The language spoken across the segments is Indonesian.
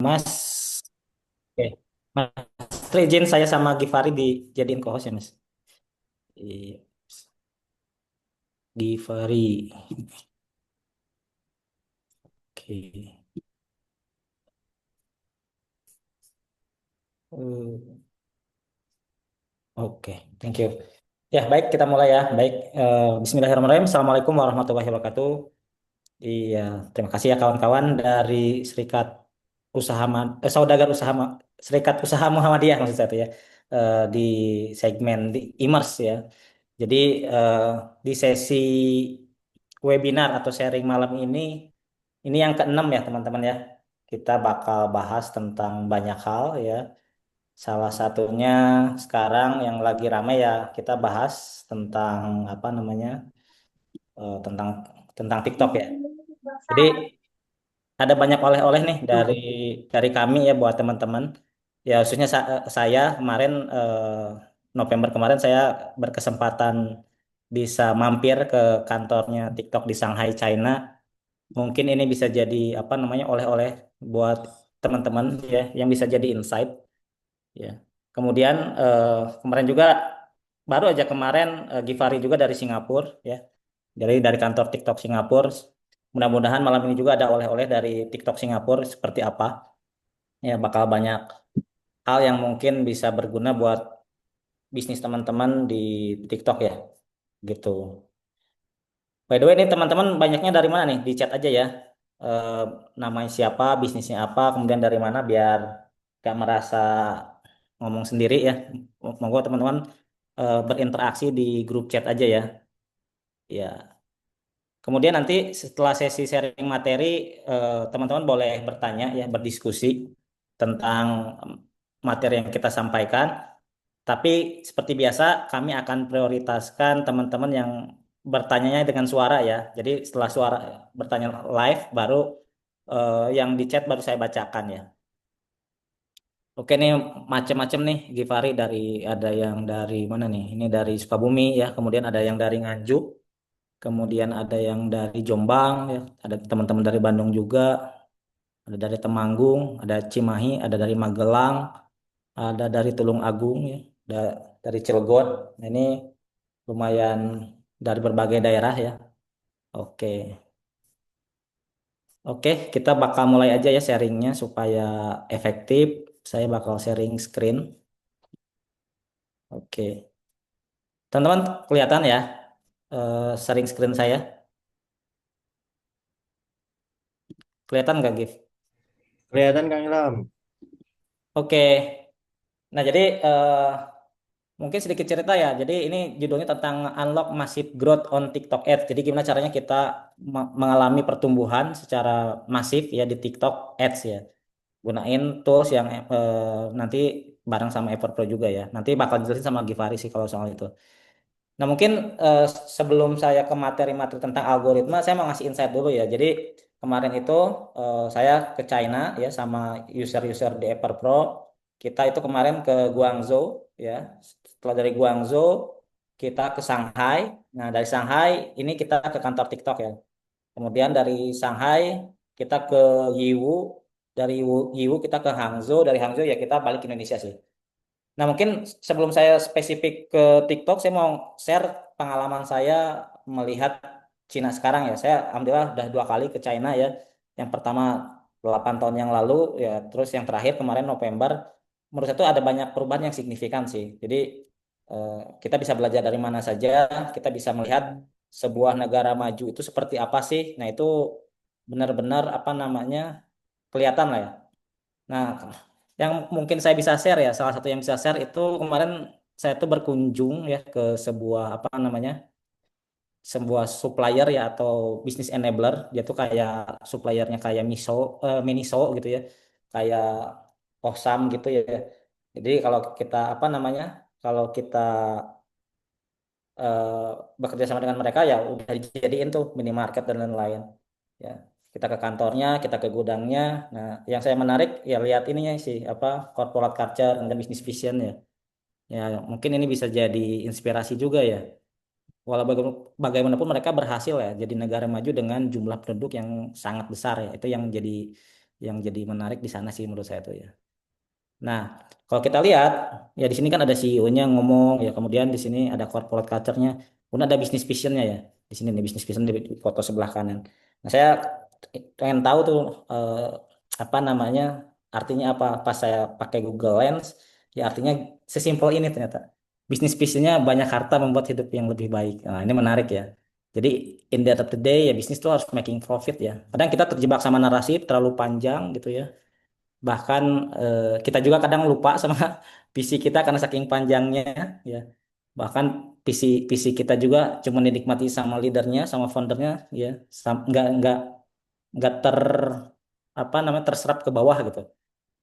Mas, oke. Mas izin saya sama Givari dijadiin co-host ya, Mas. Iya, Givari. Oke. Eh, Oke, thank you. Ya, baik, kita mulai ya. Baik, Bismillahirrahmanirrahim. Assalamualaikum warahmatullahi wabarakatuh. Iya, terima kasih ya kawan-kawan dari Serikat Saudagar Serikat Usaha Muhammadiyah maksud saya itu ya. Di segmen di Imers ya. Jadi eh, di sesi webinar atau sharing malam ini yang keenam ya teman-teman ya. Kita bakal bahas tentang banyak hal ya. Salah satunya sekarang yang lagi ramai ya kita bahas tentang apa namanya tentang TikTok ya. Jadi ada banyak oleh-oleh nih dari kami ya buat teman-teman. Ya khususnya saya kemarin November kemarin saya berkesempatan bisa mampir ke kantornya TikTok di Shanghai, China. Mungkin ini bisa jadi apa namanya oleh-oleh buat teman-teman ya yang bisa jadi insight ya. Kemudian kemarin juga baru aja kemarin Givari juga dari Singapura ya. Dari kantor TikTok Singapura. Mudah-mudahan malam ini juga ada oleh-oleh dari TikTok Singapura seperti apa. Ya bakal banyak hal yang mungkin bisa berguna buat bisnis teman-teman di TikTok ya. Gitu. By the way, ini teman-teman banyaknya dari mana nih? Di chat aja ya. Eh, Namanya siapa, bisnisnya apa, kemudian dari mana biar gak merasa ngomong sendiri ya. Monggo teman-teman berinteraksi di grup chat aja ya. Ya. Kemudian nanti setelah sesi sharing materi, teman-teman boleh bertanya ya, berdiskusi tentang materi yang kita sampaikan. Tapi seperti biasa, kami akan prioritaskan teman-teman yang bertanyanya dengan suara ya. Jadi setelah suara bertanya live, baru yang di chat baru saya bacakan ya. Oke nih macam-macam nih Givari ada yang dari mana nih? Ini dari Sukabumi ya, kemudian ada yang dari Nganjuk, kemudian ada yang dari Jombang ya, ada teman-teman dari Bandung juga, ada dari Temanggung, ada Cimahi, ada dari Magelang, ada dari Tulung Agung ya, dari Cilegon. Nah, ini lumayan dari berbagai daerah ya. Oke. Oke, kita bakal mulai aja ya sharingnya supaya efektif. Saya bakal sharing screen. Oke. Teman-teman kelihatan ya sharing screen saya? Kelihatan nggak, Gif? Kelihatan Kang Ilham. Oke. Nah, jadi mungkin sedikit cerita ya. Jadi ini judulnya tentang Unlock Massive Growth on TikTok Ads. Jadi gimana caranya kita mengalami pertumbuhan secara masif ya di TikTok Ads ya. Gunain tools yang nanti bareng sama Everpro juga ya. Nanti bakal dijelasin sama Givari sih kalau soal itu. Nah mungkin eh, sebelum saya ke materi-materi tentang algoritma, saya mau ngasih insight dulu ya. Jadi kemarin itu saya ke China ya sama user-user di Everpro. Kita itu kemarin ke Guangzhou ya. Setelah dari Guangzhou kita ke Shanghai. Nah dari Shanghai ini kita ke kantor TikTok ya. Kemudian dari Shanghai kita ke Yiwu, dari Yiwu kita ke Hangzhou, dari Hangzhou ya kita balik ke Indonesia sih. Nah mungkin sebelum saya spesifik ke TikTok, saya mau share pengalaman saya melihat Cina sekarang ya. Saya alhamdulillah udah 2 kali ke China ya. Yang pertama 8 tahun yang lalu ya, terus yang terakhir kemarin November. Menurut saya itu ada banyak perubahan yang signifikan sih. Jadi eh, kita bisa belajar dari mana saja, kita bisa melihat sebuah negara maju itu seperti apa sih. Nah itu benar-benar apa namanya kelihatan lah ya. Nah, yang mungkin saya bisa share ya, salah satu yang bisa share itu kemarin saya tuh berkunjung ya ke sebuah apa namanya, sebuah supplier ya atau business enabler. Dia tuh kayak suppliernya kayak Miniso gitu ya, kayak Osam gitu ya. Jadi kalau kita apa namanya, kalau kita eh, bekerja sama dengan mereka ya udah dijadiin tuh minimarket dan lain-lain. Ya, kita ke kantornya, kita ke gudangnya. Nah, yang saya menarik ya lihat ininya sih apa corporate culture dan business vision ya. Ya, mungkin ini bisa jadi inspirasi juga ya. Walau bagaimanapun mereka berhasil ya jadi negara maju dengan jumlah penduduk yang sangat besar ya. Itu yang jadi yang jadi menarik di sana sih menurut saya tuh ya. Nah, kalau kita lihat ya di sini kan ada CEO-nya ngomong ya, kemudian di sini ada corporate culture-nya, kemudian ada business vision-nya ya. Di sini nih business vision di foto sebelah kanan. Nah, saya pengen tahu tuh apa namanya, artinya apa pas saya pakai Google Lens, ya artinya sesimpel ini ternyata. Business vision-nya banyak harta membuat hidup yang lebih baik. Nah, ini menarik ya. Jadi in the end of the day ya bisnis tuh harus making profit ya. Kadang kita terjebak sama narasi terlalu panjang gitu ya. Bahkan kita juga kadang lupa sama visi kita karena saking panjangnya ya. Bahkan visi kita juga cuma dinikmati sama leadernya, sama foundernya ya. Nggak ter apa namanya terserap ke bawah gitu.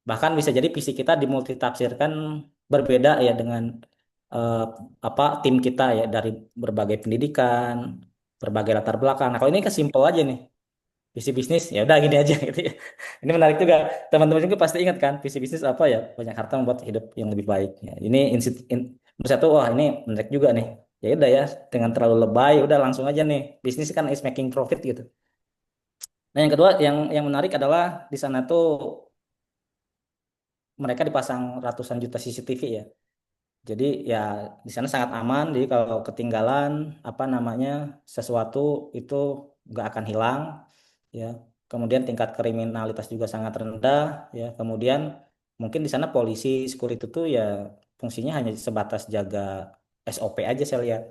Bahkan bisa jadi visi kita dimultitafsirkan berbeda ya dengan eh, apa tim kita ya dari berbagai pendidikan, berbagai latar belakang. Nah, kalau ini kan simpel aja nih. Visi bisnis ya udah gini aja gitu ya. Ini menarik juga. Teman-teman juga pasti ingat kan visi bisnis apa ya? Banyak harta membuat hidup yang lebih baik. Ya, ini menurut saya tuh wah ini menarik juga nih. Ya udah ya, dengan terlalu lebay udah langsung aja nih. Bisnis kan is making profit gitu. Nah, yang kedua yang menarik adalah di sana tuh mereka dipasang ratusan juta CCTV ya. Jadi ya di sana sangat aman. Jadi kalau ketinggalan apa namanya sesuatu itu nggak akan hilang ya. Kemudian tingkat kriminalitas juga sangat rendah ya. Kemudian mungkin di sana polisi, security itu ya fungsinya hanya sebatas jaga SOP aja saya lihat.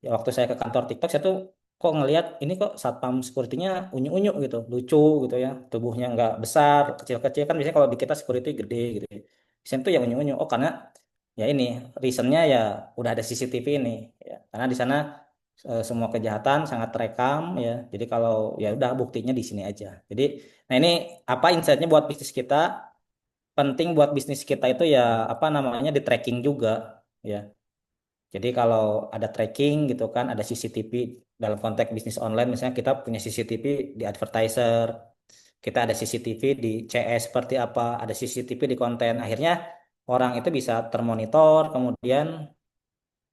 Ya waktu saya ke kantor TikTok saya tuh kok ngelihat ini kok satpam security-nya unyu-unyu gitu, lucu gitu ya. Tubuhnya nggak besar, kecil-kecil kan biasanya kalau di kita security gede gitu ya. Di sana tuh yang unyu-unyu. Oh karena ya ini reasonnya ya udah ada CCTV ini ya. Karena di sana semua kejahatan sangat terekam ya. Jadi kalau ya udah buktinya di sini aja. Jadi nah ini apa insight-nya buat bisnis kita? Penting buat bisnis kita itu ya apa namanya di tracking juga ya. Jadi kalau ada tracking gitu kan, ada CCTV dalam konteks bisnis online misalnya kita punya CCTV di advertiser, kita ada CCTV di CS seperti apa, ada CCTV di konten. Akhirnya orang itu bisa termonitor, kemudian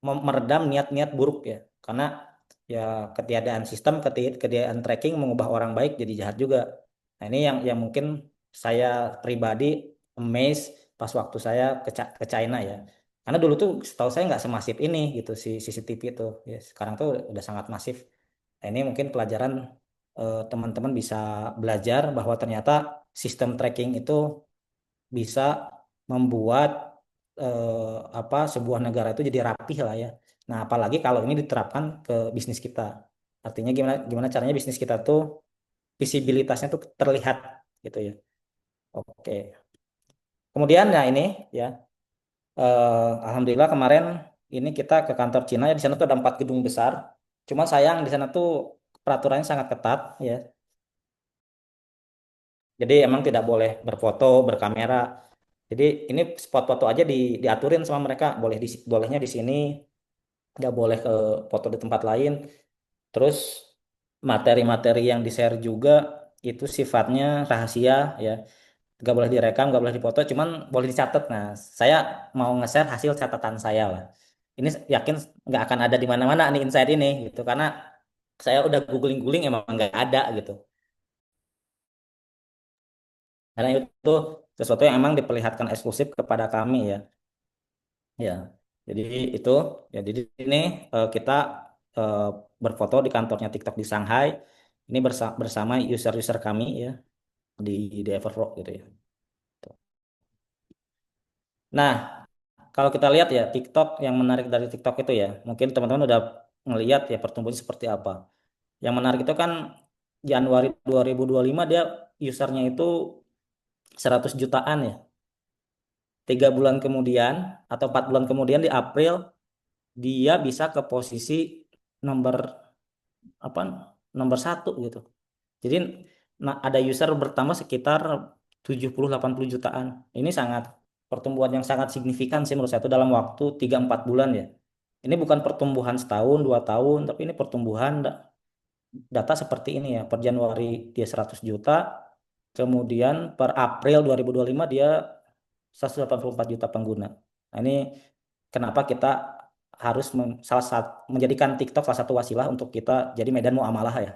meredam niat-niat buruk ya. Karena ya ketiadaan sistem, ketiadaan tracking mengubah orang baik jadi jahat juga. Nah, ini yang mungkin saya pribadi amazed pas waktu saya ke China ya. Karena dulu tuh setahu saya nggak semasif ini gitu si CCTV itu. Ya, sekarang tuh udah sangat masif. Nah, ini mungkin pelajaran teman-teman bisa belajar bahwa ternyata sistem tracking itu bisa membuat apa sebuah negara itu jadi rapih lah ya. Nah, apalagi kalau ini diterapkan ke bisnis kita. Artinya gimana gimana caranya bisnis kita tuh visibilitasnya tuh terlihat gitu ya. Oke. Kemudian ya ini ya alhamdulillah kemarin ini kita ke kantor Cina ya di sana tuh ada 4 gedung besar. Cuma sayang di sana tuh peraturannya sangat ketat ya. Jadi emang tidak boleh berfoto, berkamera. Jadi ini spot foto aja diaturin sama mereka, bolehnya di sini, nggak boleh ke foto di tempat lain. Terus materi-materi yang di-share juga itu sifatnya rahasia ya, nggak boleh direkam, nggak boleh dipoto, cuman boleh dicatat. Nah, saya mau nge-share hasil catatan saya lah. Ini yakin nggak akan ada di mana-mana nih insight ini gitu, karena saya udah googling-googling emang nggak ada gitu. Karena itu sesuatu yang emang diperlihatkan eksklusif kepada kami ya. Ya, jadi itu ya jadi ini kita eh, berfoto di kantornya TikTok di Shanghai. Ini bersama user-user kami ya di Everflow gitu ya. Nah, kalau kita lihat ya TikTok yang menarik dari TikTok itu ya, mungkin teman-teman udah ngelihat ya pertumbuhan seperti apa. Yang menarik itu kan Januari 2025 dia usernya itu 100 jutaan ya. 3 bulan kemudian atau 4 bulan kemudian di April dia bisa ke posisi nomor apa nomor satu gitu. Jadi ada user bertambah sekitar 70-80 jutaan. Ini sangat pertumbuhan yang sangat signifikan sih menurut saya itu dalam waktu 3-4 bulan ya. Ini bukan pertumbuhan setahun, 2 tahun, tapi ini pertumbuhan data seperti ini ya. Per Januari dia 100 juta, kemudian per April 2025 dia 184 juta pengguna. Nah, ini kenapa kita harus menjadikan TikTok salah satu wasilah untuk kita jadi medan muamalah ya.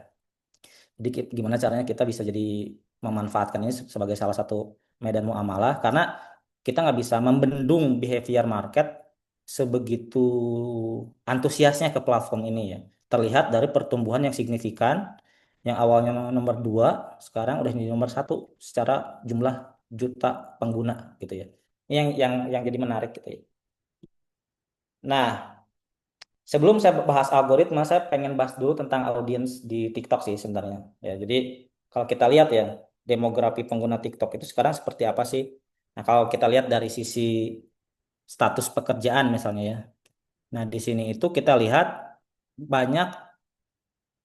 Jadi gimana caranya kita bisa jadi memanfaatkan ini sebagai salah satu medan muamalah karena kita nggak bisa membendung behavior market sebegitu antusiasnya ke platform ini ya. Terlihat dari pertumbuhan yang signifikan yang awalnya nomor dua sekarang udah di nomor satu secara jumlah juta pengguna gitu ya. Ini yang jadi menarik gitu ya. Nah, sebelum saya bahas algoritma, saya pengen bahas dulu tentang audiens di TikTok sih sebenarnya. Ya, jadi kalau kita lihat ya, demografi pengguna TikTok itu sekarang seperti apa sih? Nah, kalau kita lihat dari sisi status pekerjaan misalnya ya. Nah, di sini itu kita lihat banyak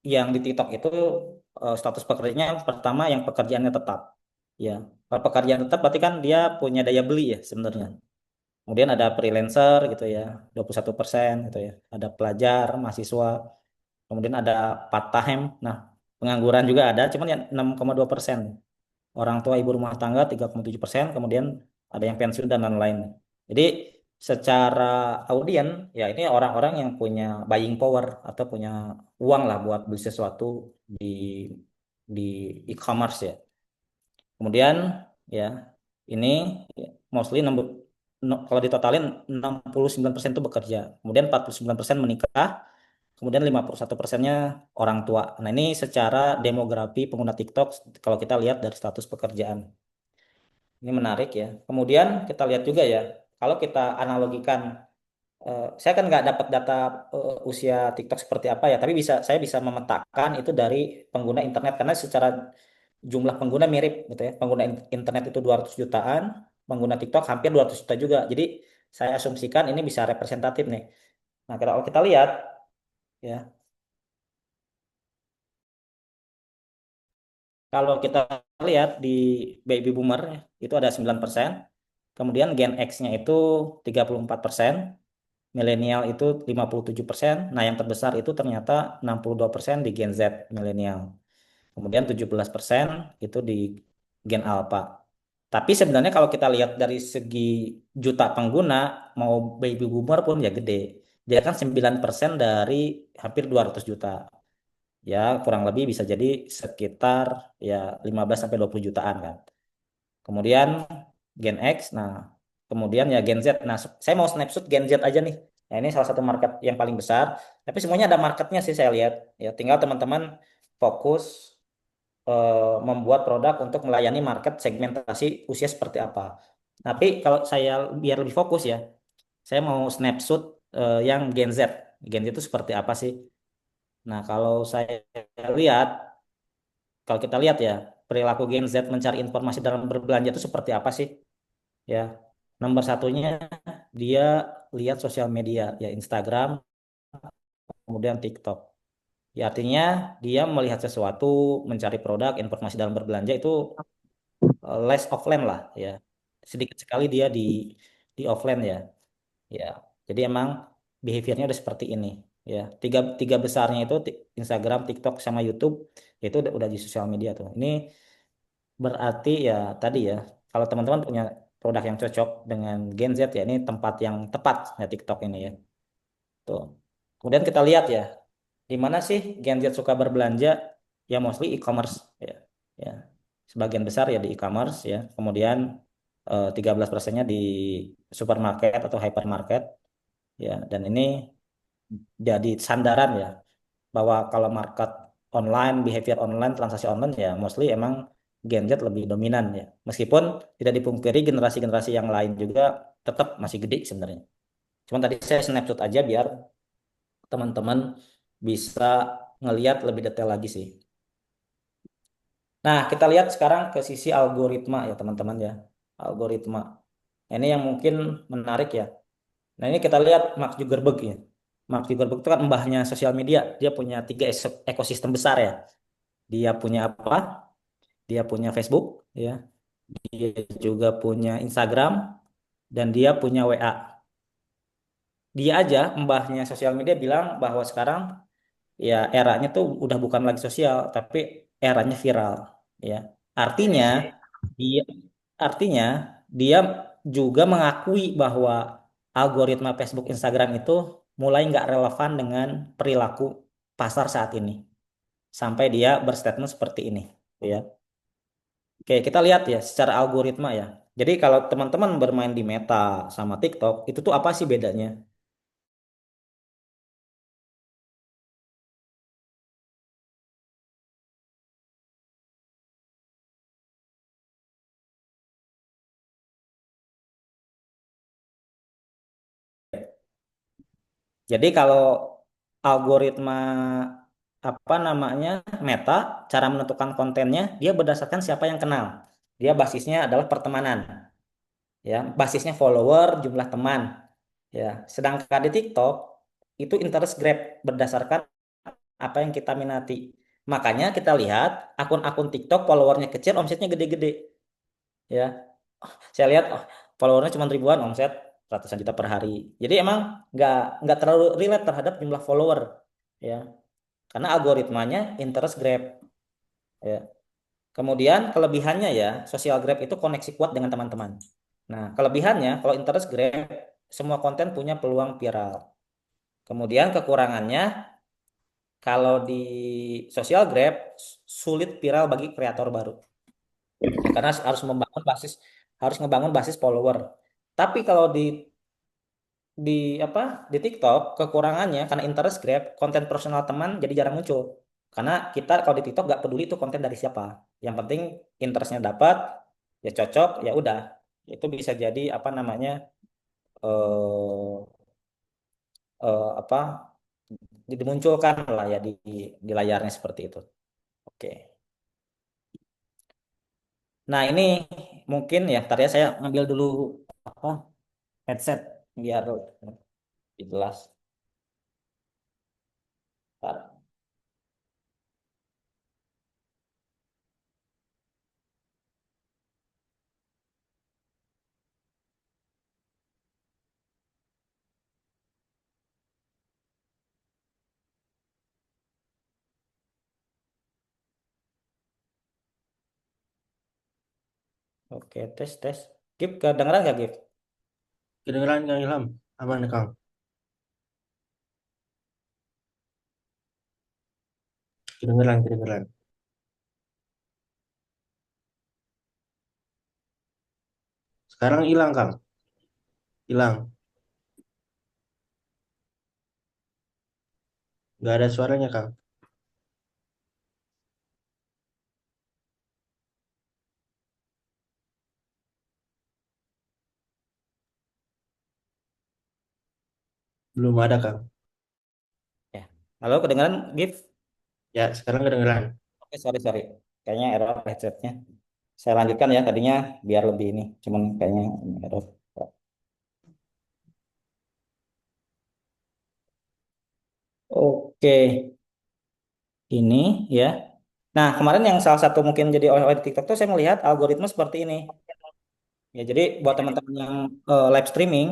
yang di TikTok itu status pekerjaannya pertama yang pekerjaannya tetap. Ya, kalau pekerjaan tetap berarti kan dia punya daya beli ya sebenarnya. Kemudian ada freelancer gitu ya, 21% gitu ya. Ada pelajar, mahasiswa, kemudian ada part time. Nah, pengangguran juga ada, cuman ya 6,2%. Orang tua ibu rumah tangga 3,7%, kemudian ada yang pensiun dan lain-lain. Jadi secara audien ya ini orang-orang yang punya buying power atau punya uang lah buat beli sesuatu di di e-commerce ya. Kemudian ya ini ya, mostly kalau ditotalin 69% itu bekerja. Kemudian 49% menikah, kemudian 51%-nya orang tua. Nah, ini secara demografi pengguna TikTok kalau kita lihat dari status pekerjaan. Ini menarik ya. Kemudian kita lihat juga ya, kalau kita analogikan, saya kan nggak dapat data usia TikTok seperti apa ya, tapi saya bisa memetakan itu dari pengguna internet karena secara jumlah pengguna mirip gitu ya. Pengguna internet itu 200 jutaan, pengguna TikTok hampir 200 juta juga. Jadi saya asumsikan ini bisa representatif nih. Nah, kalau kita lihat ya, kalau kita lihat di baby boomer ya, itu ada 9%, kemudian Gen X-nya itu 34%, milenial itu 57%, nah yang terbesar itu ternyata 62% di Gen Z milenial. Kemudian 17% itu di Gen Alpha. Tapi sebenarnya kalau kita lihat dari segi juta pengguna, mau baby boomer pun ya gede. Dia kan 9% dari hampir 200 juta. Ya kurang lebih bisa jadi sekitar ya 15 sampai 20 jutaan kan. Kemudian Gen X, nah kemudian ya Gen Z. Nah, saya mau snapshot Gen Z aja nih. Nah, ini salah satu market yang paling besar. Tapi semuanya ada marketnya sih saya lihat. Ya, tinggal teman-teman fokus membuat produk untuk melayani market segmentasi usia seperti apa. Tapi kalau saya biar lebih fokus ya, saya mau snapshot yang Gen Z. Gen Z itu seperti apa sih? Nah, kalau saya lihat, kalau kita lihat ya, perilaku Gen Z mencari informasi dalam berbelanja itu seperti apa sih? Ya, nomor satunya dia lihat sosial media, ya Instagram, kemudian TikTok. Ya, artinya dia melihat sesuatu, mencari produk, informasi dalam berbelanja itu less offline lah, ya. Sedikit sekali dia di offline ya. Ya, jadi emang behaviornya udah seperti ini. Ya, tiga tiga besarnya itu Instagram, TikTok, sama YouTube, itu udah di sosial media tuh. Ini berarti ya tadi ya, kalau teman-teman punya produk yang cocok dengan Gen Z ya, ini tempat yang tepat ya TikTok ini ya. Tuh. Kemudian kita lihat ya, di mana sih Gen Z suka berbelanja? Ya mostly e-commerce ya. Ya. Sebagian besar ya di e-commerce ya. Kemudian 13%-nya di supermarket atau hypermarket ya. Dan ini jadi sandaran ya bahwa kalau market online, behavior online, transaksi online ya mostly emang Gen Z lebih dominan ya. Meskipun tidak dipungkiri generasi-generasi yang lain juga tetap masih gede sebenarnya. Cuman tadi saya snapshot aja biar teman-teman bisa ngelihat lebih detail lagi sih. Nah, kita lihat sekarang ke sisi algoritma ya teman-teman ya. Algoritma. Nah, ini yang mungkin menarik ya. Nah, ini kita lihat Mark Zuckerberg ya. Mark Zuckerberg itu kan mbahnya sosial media. Dia punya tiga ekosistem besar ya. Dia punya apa? Dia punya Facebook, ya. Dia juga punya Instagram dan dia punya WA. Dia aja mbahnya sosial media bilang bahwa sekarang ya eranya tuh udah bukan lagi sosial, tapi eranya viral, ya. Iya Artinya sih. dia artinya dia juga mengakui bahwa algoritma Facebook, Instagram itu mulai nggak relevan dengan perilaku pasar saat ini. Sampai dia berstatement seperti ini, ya. Oke, kita lihat ya secara algoritma ya. Jadi kalau teman-teman bermain di Meta sama TikTok, itu tuh apa sih bedanya? Jadi kalau algoritma apa namanya Meta, cara menentukan kontennya, dia berdasarkan siapa yang kenal. Dia basisnya adalah pertemanan, ya, basisnya follower, jumlah teman, ya. Sedangkan di TikTok itu interest grab berdasarkan apa yang kita minati. Makanya kita lihat akun-akun TikTok followernya kecil, omsetnya gede-gede, ya. Saya lihat followernya cuma ribuan, omset ratusan juta per hari. Jadi emang nggak terlalu relate terhadap jumlah follower, ya. Karena algoritmanya interest grab, ya. Kemudian kelebihannya ya, social grab itu koneksi kuat dengan teman-teman. Nah, kelebihannya kalau interest grab semua konten punya peluang viral. Kemudian kekurangannya kalau di social grab sulit viral bagi kreator baru. Ya, karena harus ngebangun basis follower. Tapi kalau di apa di TikTok kekurangannya karena interest grab konten personal teman jadi jarang muncul. Karena kita kalau di TikTok nggak peduli itu konten dari siapa. Yang penting interestnya dapat, ya cocok, ya udah. Itu bisa jadi apa namanya eh apa dimunculkan lah ya di layarnya seperti itu. Oke. Nah, ini mungkin ya, ntar ya saya ngambil dulu apa headset biar lebih jelas. Ntar. Oke, tes tes. Gip, kedengeran nggak Gip? Kedengeran Kang Ilham? Aman Kang? Kedengeran, kedengeran. Sekarang hilang Kang, hilang. Nggak ada suaranya Kang. Belum ada Kang. Ya. Halo, kedengeran Gip? Ya, sekarang kedengeran. Oke, sorry sorry. Kayaknya error headsetnya. Saya lanjutkan ya tadinya biar lebih ini. Cuman kayaknya ini error. Oke, ini ya. Nah, kemarin yang salah satu mungkin jadi oleh TikTok tuh saya melihat algoritma seperti ini. Ya, jadi buat teman-teman yang live streaming,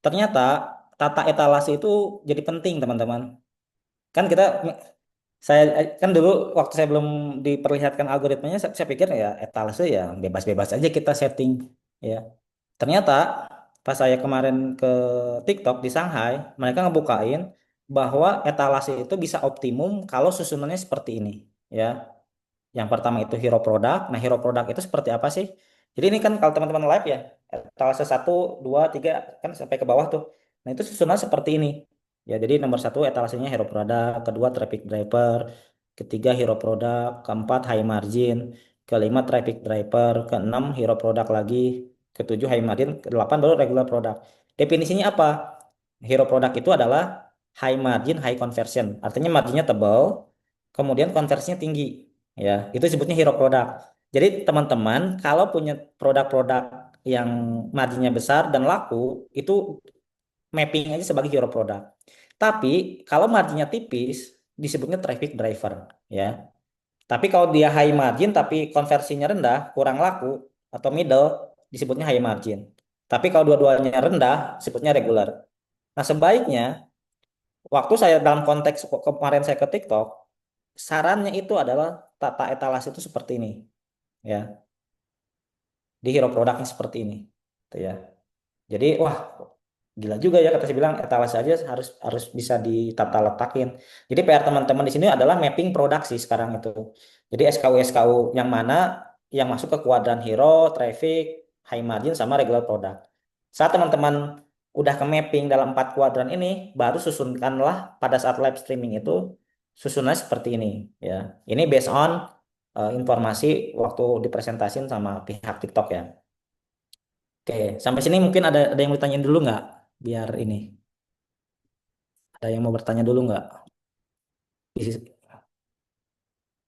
ternyata tata etalase itu jadi penting, teman-teman. Kan kita saya kan dulu waktu saya belum diperlihatkan algoritmanya, saya pikir ya etalase ya bebas-bebas aja kita setting, ya. Ternyata pas saya kemarin ke TikTok di Shanghai, mereka ngebukain bahwa etalase itu bisa optimum kalau susunannya seperti ini, ya. Yang pertama itu hero product. Nah, hero product itu seperti apa sih? Jadi ini kan kalau teman-teman live ya, etalase satu, dua, tiga kan sampai ke bawah tuh. Nah, itu susunan seperti ini. Ya, jadi nomor satu etalasenya hero product, kedua traffic driver, ketiga hero product, keempat high margin, kelima traffic driver, keenam hero product lagi, ketujuh high margin, kedelapan baru regular product. Definisinya apa? Hero product itu adalah high margin, high conversion. Artinya marginnya tebal, kemudian konversinya tinggi. Ya, itu sebutnya hero product. Jadi teman-teman kalau punya produk-produk yang marginnya besar dan laku, itu mapping aja sebagai hero product. Tapi kalau marginnya tipis, disebutnya traffic driver, ya. Tapi kalau dia high margin tapi konversinya rendah, kurang laku atau middle, disebutnya high margin. Tapi kalau dua-duanya rendah, disebutnya regular. Nah, sebaiknya waktu saya dalam konteks kemarin saya ke TikTok, sarannya itu adalah tata etalase itu seperti ini, ya. Di hero produknya seperti ini, gitu ya. Jadi wah gila juga ya kata saya bilang etalase aja harus harus bisa ditata letakin. Jadi PR teman-teman di sini adalah mapping produk sih sekarang itu. Jadi SKU SKU yang mana yang masuk ke kuadran hero, traffic, high margin, sama regular product. Saat teman-teman udah ke mapping dalam 4 kuadran ini, baru susunkanlah pada saat live streaming itu susunannya seperti ini ya. Ini based on informasi waktu dipresentasin sama pihak TikTok ya. Oke, sampai sini mungkin ada yang mau ditanyain dulu nggak? Biar ini, ada yang mau bertanya dulu nggak?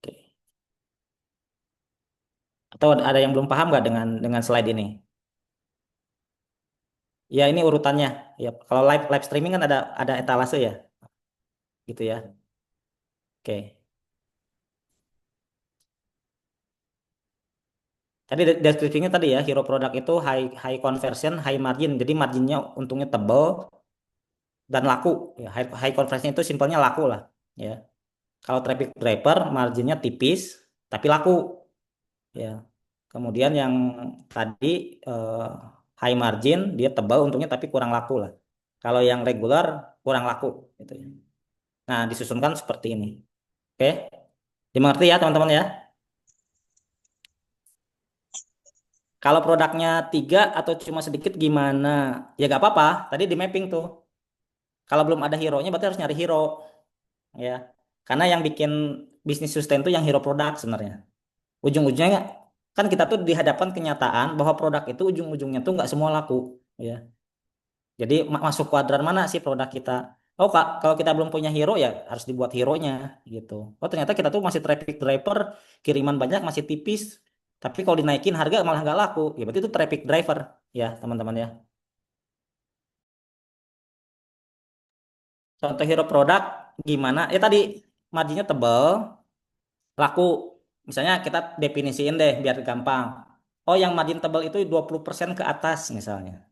Oke. Atau ada yang belum paham nggak dengan slide ini? Ya ini urutannya. Ya kalau live live streaming kan ada etalase ya, gitu ya. Oke. Tadi deskripsinya tadi ya, hero product itu high high conversion, high margin. Jadi marginnya untungnya tebal dan laku. Ya, high conversion itu simpelnya laku lah. Ya. Kalau traffic driver marginnya tipis tapi laku. Ya. Kemudian yang tadi eh, high margin dia tebal untungnya tapi kurang laku lah. Kalau yang regular kurang laku gitu ya. Nah, disusunkan seperti ini. Oke, dimengerti ya teman-teman ya. Kalau produknya 3 atau cuma sedikit gimana? Ya gak apa-apa. Tadi di mapping tuh. Kalau belum ada hero-nya berarti harus nyari hero ya. Karena yang bikin bisnis sustain tuh yang hero produk sebenarnya. Ujung-ujungnya kan kita tuh dihadapkan kenyataan bahwa produk itu ujung-ujungnya tuh nggak semua laku ya. Jadi masuk kuadran mana sih produk kita? Oh Kak, kalau kita belum punya hero ya harus dibuat hero-nya gitu. Oh ternyata kita tuh masih traffic driver, kiriman banyak masih tipis. Tapi kalau dinaikin harga malah nggak laku. Ya berarti itu traffic driver ya teman-teman ya. Contoh hero produk gimana? Ya tadi marginnya tebal, laku. Misalnya kita definisiin deh biar gampang. Oh yang margin tebal itu 20% ke atas misalnya.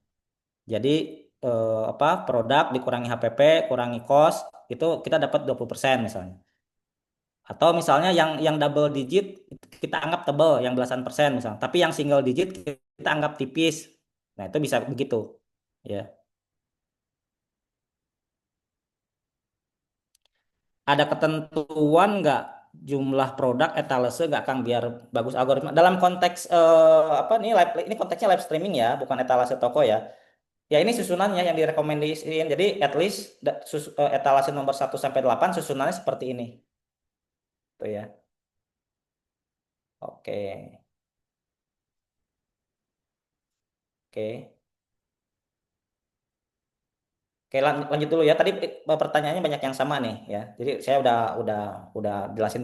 Jadi apa produk dikurangi HPP, kurangi cost, itu kita dapat 20% misalnya. Atau misalnya yang double digit kita anggap tebal, yang belasan persen misalnya. Tapi yang single digit kita anggap tipis. Nah, itu bisa begitu. Ya. Ada ketentuan nggak jumlah produk etalase nggak Kang biar bagus algoritma dalam konteks apa nih ini konteksnya live streaming ya bukan etalase toko ya. Ya ini susunannya yang direkomendasiin. Jadi at least etalase nomor 1 sampai 8 susunannya seperti ini. Tuh ya. Oke. Oke. Oke, lanjut dulu ya. Tadi pertanyaannya banyak yang sama nih ya. Jadi saya udah jelasin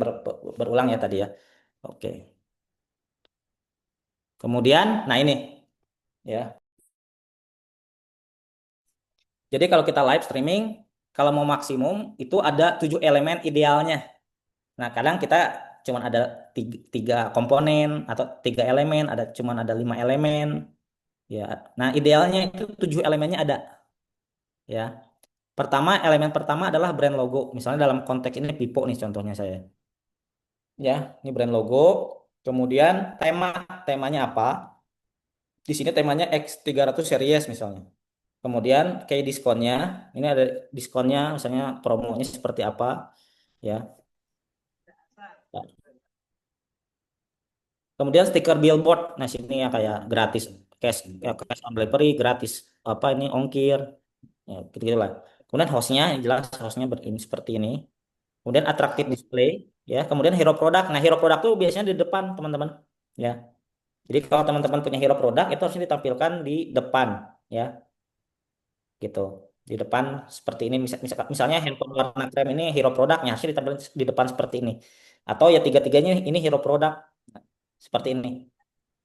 berulang ya tadi ya. Oke. Kemudian, nah ini ya. Jadi kalau kita live streaming, kalau mau maksimum itu ada 7 elemen idealnya. Nah, kadang kita cuman ada tiga komponen atau 3 elemen, cuman ada 5 elemen. Ya, nah idealnya itu 7 elemennya ada. Ya, elemen pertama adalah brand logo. Misalnya dalam konteks ini Pipo nih contohnya saya. Ya, ini brand logo. Kemudian temanya apa? Di sini temanya X300 series misalnya. Kemudian kayak diskonnya, ini ada diskonnya, misalnya promonya seperti apa, ya. Kemudian stiker billboard, nah sini ya kayak gratis cash on delivery, gratis apa ini ongkir, ya gitu lah. Kemudian hostnya, yang jelas hostnya ini seperti ini. Kemudian atraktif display, ya. Kemudian hero product, nah hero product tuh biasanya di depan teman-teman, ya. Jadi kalau teman-teman punya hero product itu harusnya ditampilkan di depan, ya. Gitu di depan seperti ini misalnya handphone warna krem ini hero produknya harusnya ditampilkan di depan seperti ini atau ya tiga-tiganya ini hero produk seperti ini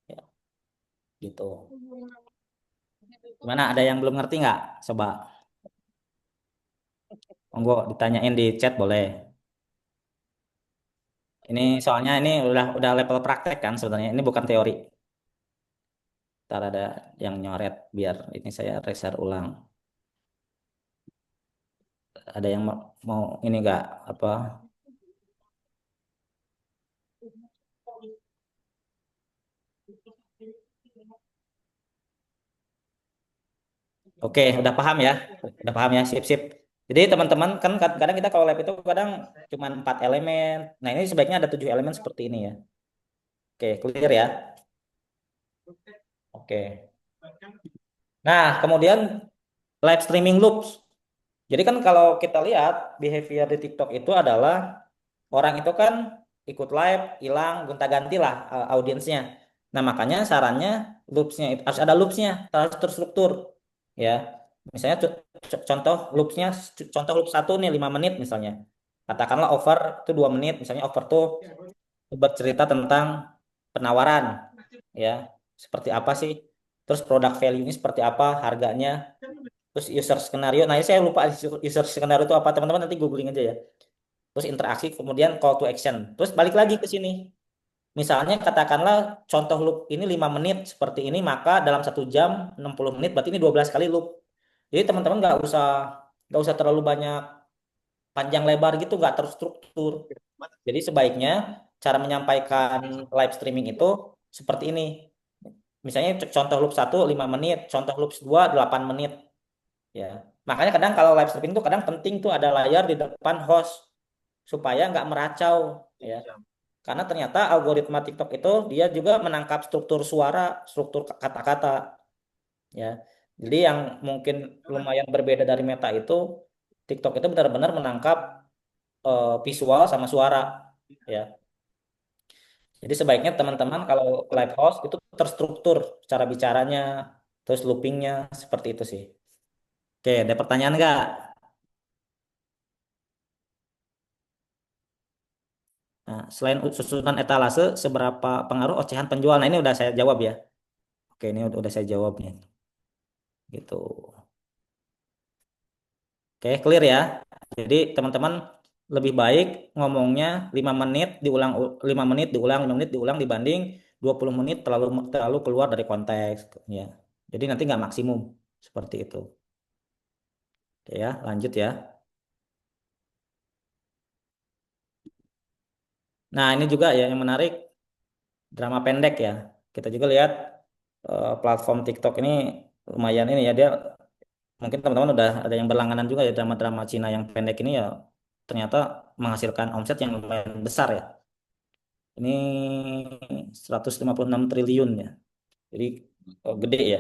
ya, gitu gimana ada yang belum ngerti nggak coba monggo ditanyain di chat boleh ini soalnya ini udah level praktek kan sebenarnya ini bukan teori ntar ada yang nyoret biar ini saya reshare ulang ada yang mau ini nggak apa Oke, udah paham ya? Udah paham ya? Sip, sip. Jadi teman-teman kan kadang kita kalau lab itu kadang cuma 4 elemen. Nah ini sebaiknya ada 7 elemen seperti ini ya. Oke, clear ya. Oke. Nah, kemudian live streaming loops. Jadi kan kalau kita lihat behavior di TikTok itu adalah orang itu kan ikut live, hilang, gonta-ganti lah audiensnya. Nah, makanya sarannya loopsnya itu harus ada loopsnya, harus terstruktur. Ya, misalnya contoh loopsnya, contoh loop satu nih 5 menit misalnya. Katakanlah over itu 2 menit, misalnya over tuh bercerita tentang penawaran, ya, seperti apa sih, terus produk value-nya seperti apa, harganya, terus user skenario. Nah, ini saya lupa user skenario itu apa, teman-teman nanti googling aja ya. Terus interaksi, kemudian call to action. Terus balik lagi ke sini. Misalnya katakanlah contoh loop ini 5 menit seperti ini, maka dalam 1 jam 60 menit berarti ini 12 kali loop. Jadi teman-teman nggak usah terlalu banyak panjang lebar gitu, nggak terstruktur. Jadi sebaiknya cara menyampaikan live streaming itu seperti ini. Misalnya contoh loop satu 5 menit, contoh loop 2 8 menit. Ya, makanya kadang kalau live streaming itu kadang penting tuh ada layar di depan host supaya nggak meracau, ya. Karena ternyata algoritma TikTok itu dia juga menangkap struktur suara, struktur kata-kata, ya. Jadi yang mungkin lumayan berbeda dari Meta itu, TikTok itu benar-benar menangkap visual sama suara, ya. Jadi sebaiknya teman-teman kalau live host itu terstruktur cara bicaranya, terus loopingnya seperti itu sih. Oke, ada pertanyaan nggak? Nah, selain susunan etalase, seberapa pengaruh ocehan penjual? Nah, ini udah saya jawab ya. Oke, ini udah saya jawab nih. Gitu. Oke, clear ya. Jadi teman-teman lebih baik ngomongnya 5 menit diulang 5 menit diulang 5 menit diulang dibanding 20 menit terlalu terlalu keluar dari konteks, ya. Jadi nanti nggak maksimum seperti itu. Oke ya, lanjut ya. Nah, ini juga ya yang menarik, drama pendek ya. Kita juga lihat platform TikTok ini lumayan ini ya, dia mungkin teman-teman udah ada yang berlangganan juga ya, drama-drama Cina yang pendek ini ya ternyata menghasilkan omset yang lumayan besar ya. Ini 156 triliun ya. Jadi gede ya.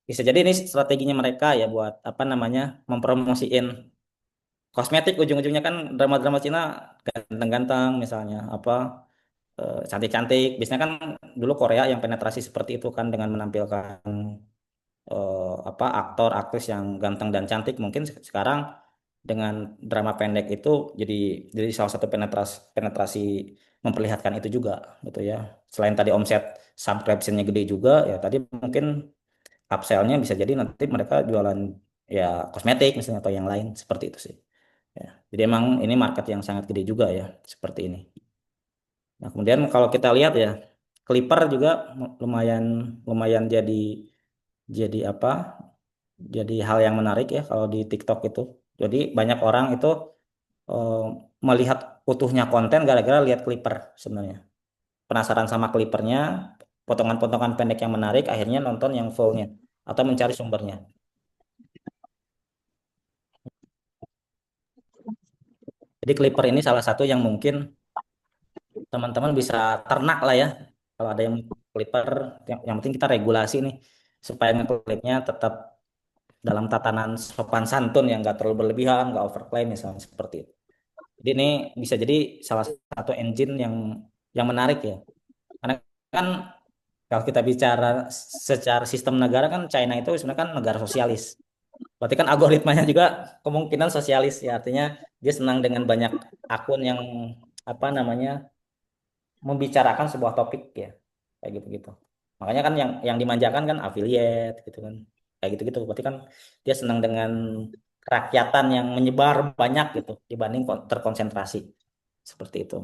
Bisa jadi ini strateginya mereka ya buat apa namanya mempromosiin kosmetik, ujung-ujungnya kan drama-drama Cina ganteng-ganteng misalnya apa cantik-cantik. Biasanya kan dulu Korea yang penetrasi seperti itu kan dengan menampilkan apa aktor aktris yang ganteng dan cantik. Mungkin sekarang dengan drama pendek itu jadi jadi salah satu penetrasi penetrasi memperlihatkan itu juga gitu ya. Selain tadi omset subscription-nya gede juga ya, tadi mungkin upsell-nya bisa jadi nanti mereka jualan ya kosmetik misalnya atau yang lain seperti itu sih. Ya. Jadi emang ini market yang sangat gede juga ya seperti ini. Nah, kemudian kalau kita lihat ya, Clipper juga lumayan lumayan jadi apa? Jadi hal yang menarik ya kalau di TikTok itu. Jadi banyak orang itu eh, melihat utuhnya konten gara-gara lihat Clipper sebenarnya. Penasaran sama Clippernya, potongan-potongan pendek yang menarik, akhirnya nonton yang fullnya atau mencari sumbernya. Jadi Clipper ini salah satu yang mungkin teman-teman bisa ternak lah ya. Kalau ada yang Clipper, yang penting kita regulasi nih supaya ngeklipnya tetap dalam tatanan sopan santun yang nggak terlalu berlebihan, nggak overclaim misalnya seperti itu. Jadi ini bisa jadi salah satu engine yang menarik ya. Karena kan kalau kita bicara secara sistem negara kan China itu sebenarnya kan negara sosialis. Berarti kan algoritmanya juga kemungkinan sosialis ya. Artinya dia senang dengan banyak akun yang apa namanya membicarakan sebuah topik ya. Kayak gitu-gitu. Makanya kan yang dimanjakan kan affiliate gitu kan. Kayak gitu-gitu. Berarti kan dia senang dengan kerakyatan yang menyebar banyak gitu dibanding terkonsentrasi. Seperti itu.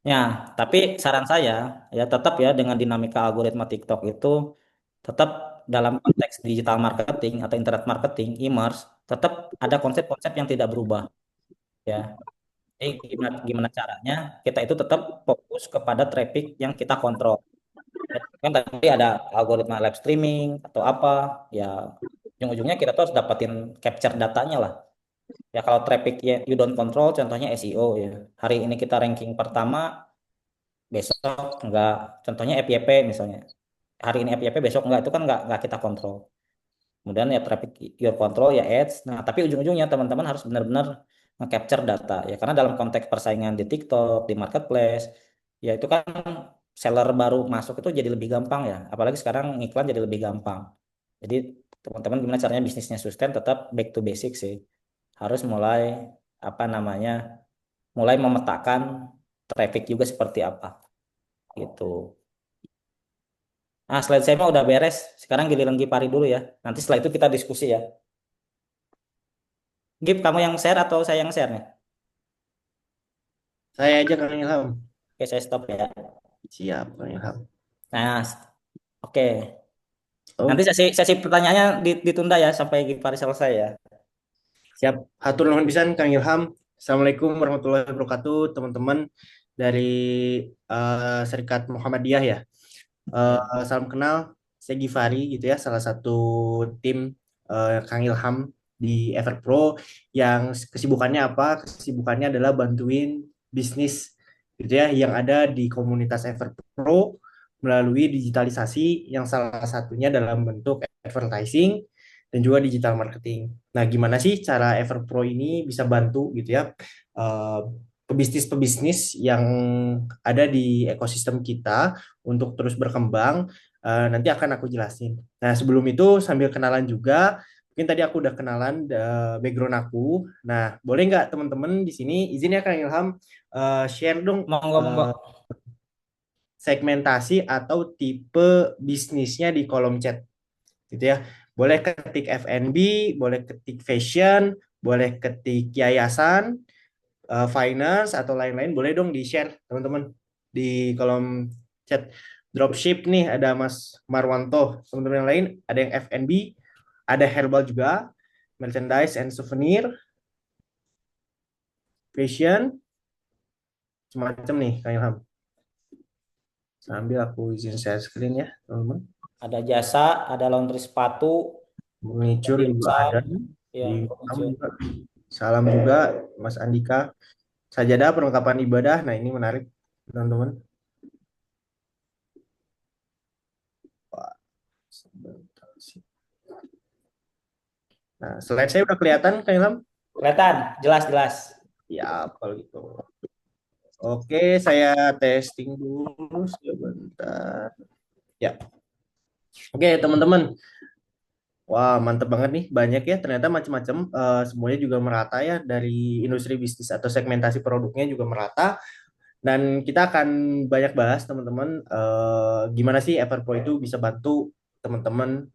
Ya, tapi saran saya ya tetap ya dengan dinamika algoritma TikTok itu tetap dalam konteks digital marketing atau internet marketing, e-commerce, tetap ada konsep-konsep yang tidak berubah ya. Jadi gimana, gimana caranya kita itu tetap fokus kepada traffic yang kita kontrol. Ya, kan tadi ada algoritma live streaming atau apa, ya ujung-ujungnya kita tuh harus dapatin capture datanya lah. Ya kalau traffic ya you don't control, contohnya SEO ya. Hari ini kita ranking pertama besok enggak. Contohnya FYP misalnya. Hari ini FYP, besok enggak, itu kan enggak kita kontrol. Kemudian ya traffic your control ya ads. Nah, tapi ujung-ujungnya teman-teman harus benar-benar nge-capture data ya, karena dalam konteks persaingan di TikTok, di marketplace, ya itu kan seller baru masuk itu jadi lebih gampang ya. Apalagi sekarang iklan jadi lebih gampang. Jadi teman-teman gimana caranya bisnisnya sustain, tetap back to basic sih. Harus mulai apa namanya? Mulai memetakan traffic juga seperti apa gitu. Nah, slide saya mah udah beres. Sekarang giliran Gipari dulu ya. Nanti setelah itu kita diskusi ya. Gip, kamu yang share atau saya yang share nih? Saya aja Kang Ilham. Oke, saya stop ya. Siap, Kang Ilham. Nah, oke. Nanti Oh, sesi sesi pertanyaannya ditunda ya sampai Gipari selesai ya. siap. Hatur nuhun pisan Kang Ilham. Assalamualaikum warahmatullahi wabarakatuh, teman-teman dari Serikat Muhammadiyah ya. Ya. Salam kenal, saya Givari gitu ya, salah satu tim Kang Ilham di Everpro yang kesibukannya apa? Kesibukannya adalah bantuin bisnis gitu ya yang ada di komunitas Everpro melalui digitalisasi yang salah satunya dalam bentuk advertising dan juga digital marketing. Nah, gimana sih cara Everpro ini bisa bantu gitu ya eh, pebisnis-pebisnis yang ada di ekosistem kita untuk terus berkembang. Nanti akan aku jelasin. Nah, sebelum itu sambil kenalan juga, mungkin tadi aku udah kenalan background aku. Nah, boleh nggak teman-teman di sini izin ya Kang Ilham share dong Monggo, monggo. segmentasi atau tipe bisnisnya di kolom chat gitu ya. Boleh ketik F&B, boleh ketik fashion, boleh ketik yayasan, finance atau lain-lain, boleh dong di-share teman-teman di kolom chat. Dropship nih ada Mas Marwanto, teman-teman yang lain ada yang F&B, ada herbal juga, merchandise and souvenir, fashion, semacam nih Kang Ilham. Sambil aku izin share screen ya teman-teman. Ada jasa, ada laundry sepatu, ada Furniture juga dimsum, ada ya, di kamu furniture. juga. Salam juga Mas Andika. Sajadah perlengkapan ibadah. Nah, ini menarik teman-teman. Wah, sebentar sih. Nah, slide saya udah kelihatan Kang Ilham? Kelihatan, jelas-jelas. Ya, kalau gitu. Oke, saya testing dulu sebentar. Ya, oke teman-teman. Wah, mantep banget nih. Banyak ya, ternyata macam-macam. Semuanya juga merata ya. Dari industri bisnis atau segmentasi produknya juga merata. Dan kita akan banyak bahas teman-teman gimana sih Everpro itu bisa bantu teman-teman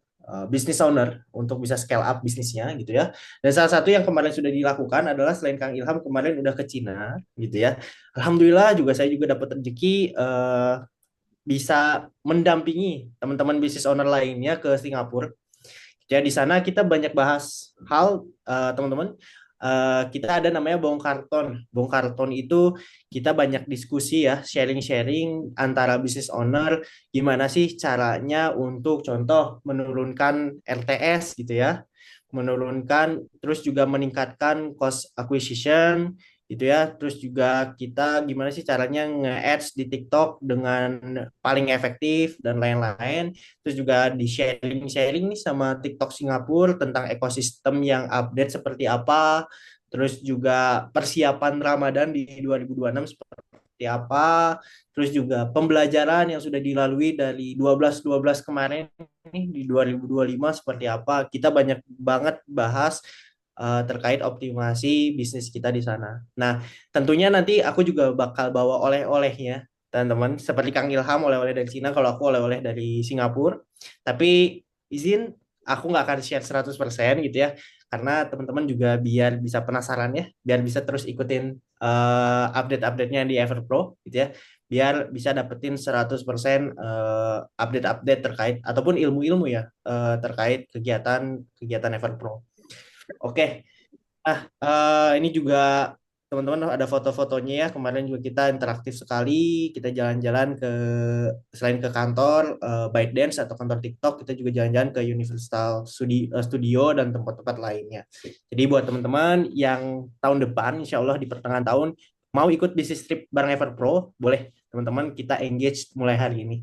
business owner untuk bisa scale up bisnisnya gitu ya. Dan salah satu yang kemarin sudah dilakukan adalah selain Kang Ilham kemarin udah ke Cina gitu ya. Alhamdulillah juga saya juga dapat rezeki bisa mendampingi teman-teman business owner lainnya ke Singapura. Ya, di sana kita banyak bahas hal teman-teman. Kita ada namanya bongkar ton. Bongkar ton itu kita banyak diskusi ya, sharing-sharing antara business owner gimana sih caranya untuk contoh menurunkan RTS gitu ya, menurunkan terus juga meningkatkan cost acquisition gitu ya. Terus juga kita gimana sih caranya nge-ads di TikTok dengan paling efektif dan lain-lain. Terus juga di sharing-sharing nih sama TikTok Singapura tentang ekosistem yang update seperti apa. Terus juga persiapan Ramadan di 2026 seperti apa. Terus juga pembelajaran yang sudah dilalui dari 12-12 kemarin nih di 2025 seperti apa. Kita banyak banget bahas terkait optimasi bisnis kita di sana. Nah, tentunya nanti aku juga bakal bawa oleh-olehnya teman-teman, seperti Kang Ilham oleh-oleh dari Cina, kalau aku oleh-oleh dari Singapura. Tapi izin aku nggak akan share 100% gitu ya, karena teman-teman juga biar bisa penasaran ya, biar bisa terus ikutin update-update-nya di Everpro gitu ya, biar bisa dapetin 100% update-update terkait ataupun ilmu-ilmu ya terkait kegiatan Everpro. Oke, ini juga teman-teman ada foto-fotonya ya. Kemarin juga kita interaktif sekali. Kita jalan-jalan ke selain ke kantor ByteDance atau kantor TikTok, kita juga jalan-jalan ke Universal Studio dan tempat-tempat lainnya. Jadi buat teman-teman yang tahun depan, insya Allah di pertengahan tahun mau ikut bisnis trip bareng Everpro, boleh teman-teman kita engage mulai hari ini.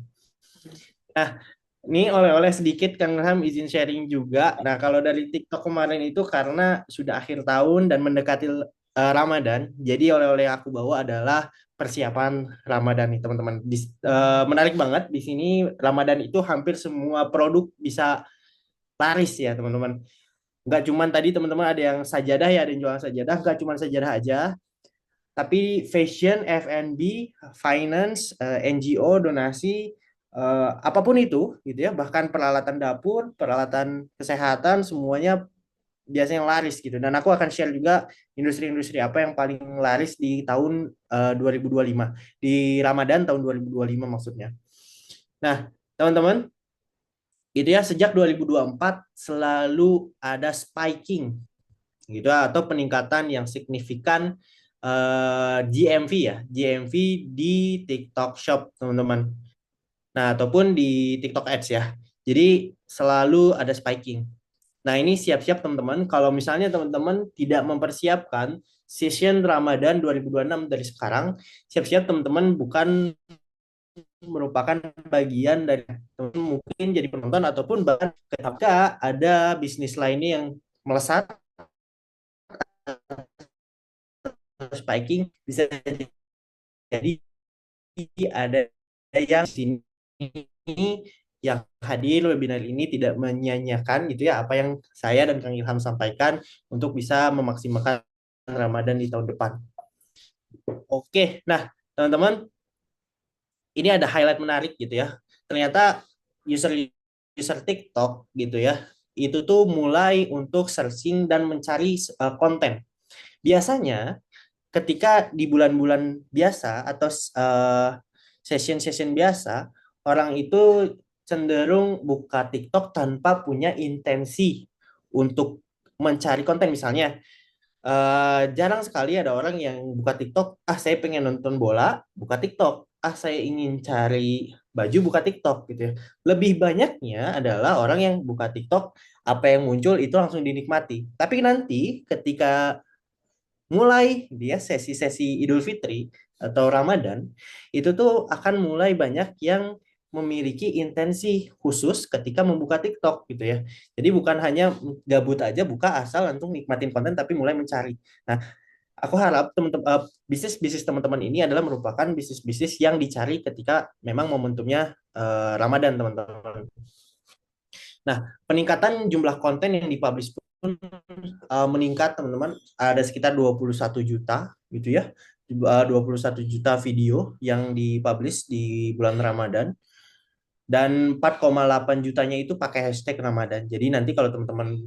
Nah, ini oleh-oleh sedikit Kang Ilham izin sharing juga. Nah, kalau dari TikTok kemarin itu karena sudah akhir tahun dan mendekati Ramadan, jadi oleh-oleh yang aku bawa adalah persiapan Ramadan nih teman-teman. Menarik banget di sini Ramadan itu hampir semua produk bisa laris ya teman-teman. Nggak cuman tadi teman-teman ada yang sajadah ya, ada yang jualan sajadah, nggak cuman sajadah aja, tapi fashion, F&B, finance, NGO, donasi, apapun itu, gitu ya, bahkan peralatan dapur, peralatan kesehatan, semuanya biasanya laris gitu. Dan aku akan share juga industri-industri apa yang paling laris di tahun 2025, di Ramadan tahun 2025 maksudnya. Nah, teman-teman, gitu ya, sejak 2024 selalu ada spiking gitu atau peningkatan yang signifikan GMV ya, GMV di TikTok Shop teman-teman. Nah, ataupun di TikTok Ads ya. Jadi selalu ada spiking. Nah, ini siap-siap teman-teman kalau misalnya teman-teman tidak mempersiapkan session Ramadan 2026 dari sekarang, siap-siap teman-teman bukan merupakan bagian dari teman mungkin jadi penonton ataupun bahkan ketika ada bisnis lainnya yang melesat spiking bisa jadi ada yang sini yang hadir webinar ini tidak menyanyiakan gitu ya apa yang saya dan Kang Ilham sampaikan untuk bisa memaksimalkan Ramadan di tahun depan. Oke, nah teman-teman ini ada highlight menarik gitu ya. Ternyata user user TikTok gitu ya itu tuh mulai untuk searching dan mencari konten. Biasanya ketika di bulan-bulan biasa atau session-session biasa, orang itu cenderung buka TikTok tanpa punya intensi untuk mencari konten. Misalnya, jarang sekali ada orang yang buka TikTok, ah saya pengen nonton bola, buka TikTok. Ah saya ingin cari baju, buka TikTok gitu ya. Lebih banyaknya adalah orang yang buka TikTok, apa yang muncul itu langsung dinikmati. Tapi nanti ketika mulai dia sesi-sesi Idul Fitri atau Ramadan itu tuh akan mulai banyak yang memiliki intensi khusus ketika membuka TikTok gitu ya. Jadi bukan hanya gabut aja buka asal untuk nikmatin konten tapi mulai mencari. Nah, aku harap teman-teman bisnis-bisnis teman-teman ini adalah merupakan bisnis-bisnis yang dicari ketika memang momentumnya Ramadan teman-teman. Nah, peningkatan jumlah konten yang dipublish pun meningkat teman-teman, ada sekitar 21 juta gitu ya. 21 juta video yang dipublish di bulan Ramadan dan 4,8 jutanya itu pakai hashtag Ramadan. Jadi nanti kalau teman-teman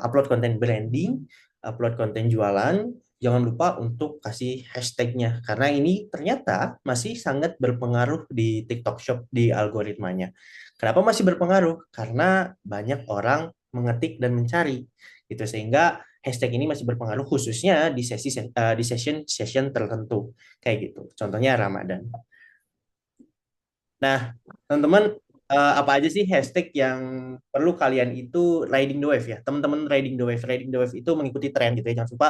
upload konten branding, upload konten jualan, jangan lupa untuk kasih hashtagnya karena ini ternyata masih sangat berpengaruh di TikTok Shop di algoritmanya. Kenapa masih berpengaruh? Karena banyak orang mengetik dan mencari gitu sehingga hashtag ini masih berpengaruh khususnya di di session session tertentu kayak gitu. Contohnya Ramadan. Nah, teman-teman, apa aja sih hashtag yang perlu kalian itu riding the wave ya? Teman-teman riding the wave, riding the wave itu mengikuti tren gitu ya. Jangan lupa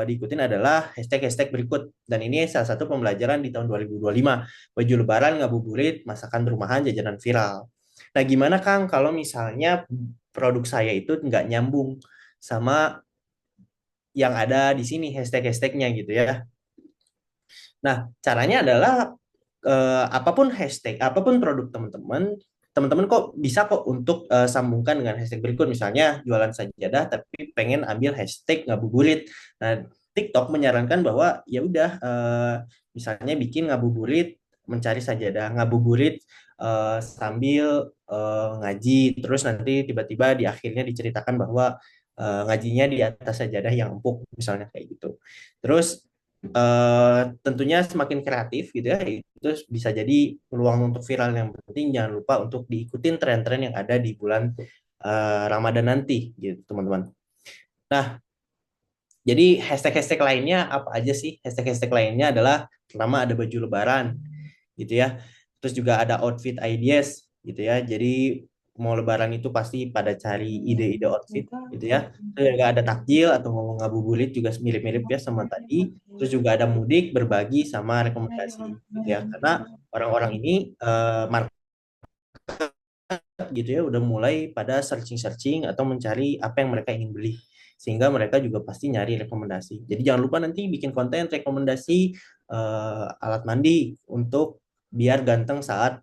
diikutin adalah hashtag-hashtag berikut. Dan ini salah satu pembelajaran di tahun 2025. Baju lebaran, ngabuburit, masakan rumahan, jajanan viral. Nah, gimana Kang kalau misalnya produk saya itu nggak nyambung sama yang ada di sini hashtag-hashtagnya gitu ya? Nah, caranya adalah apapun hashtag, apapun produk teman-teman, teman-teman kok bisa kok untuk sambungkan dengan hashtag berikut, misalnya jualan sajadah tapi pengen ambil hashtag ngabuburit. Nah, TikTok menyarankan bahwa ya udah misalnya bikin ngabuburit mencari sajadah, ngabuburit sambil ngaji, terus nanti tiba-tiba di akhirnya diceritakan bahwa ngajinya di atas sajadah yang empuk, misalnya kayak gitu. Terus tentunya semakin kreatif gitu ya itu bisa jadi peluang untuk viral. Yang penting jangan lupa untuk diikutin tren-tren yang ada di bulan Ramadan nanti gitu teman-teman. Nah, jadi hashtag-hashtag lainnya apa aja sih? Hashtag-hashtag lainnya adalah pertama ada baju lebaran gitu ya, terus juga ada outfit ideas gitu ya. Jadi mau Lebaran itu pasti pada cari ide-ide outfit gitu ya. Terus juga ada takjil atau mau ngabuburit juga mirip-mirip ya sama tadi. Terus juga ada mudik, berbagi sama rekomendasi gitu ya. Karena orang-orang ini market gitu ya udah mulai pada searching-searching atau mencari apa yang mereka ingin beli. Sehingga mereka juga pasti nyari rekomendasi. Jadi jangan lupa nanti bikin konten rekomendasi alat mandi untuk biar ganteng saat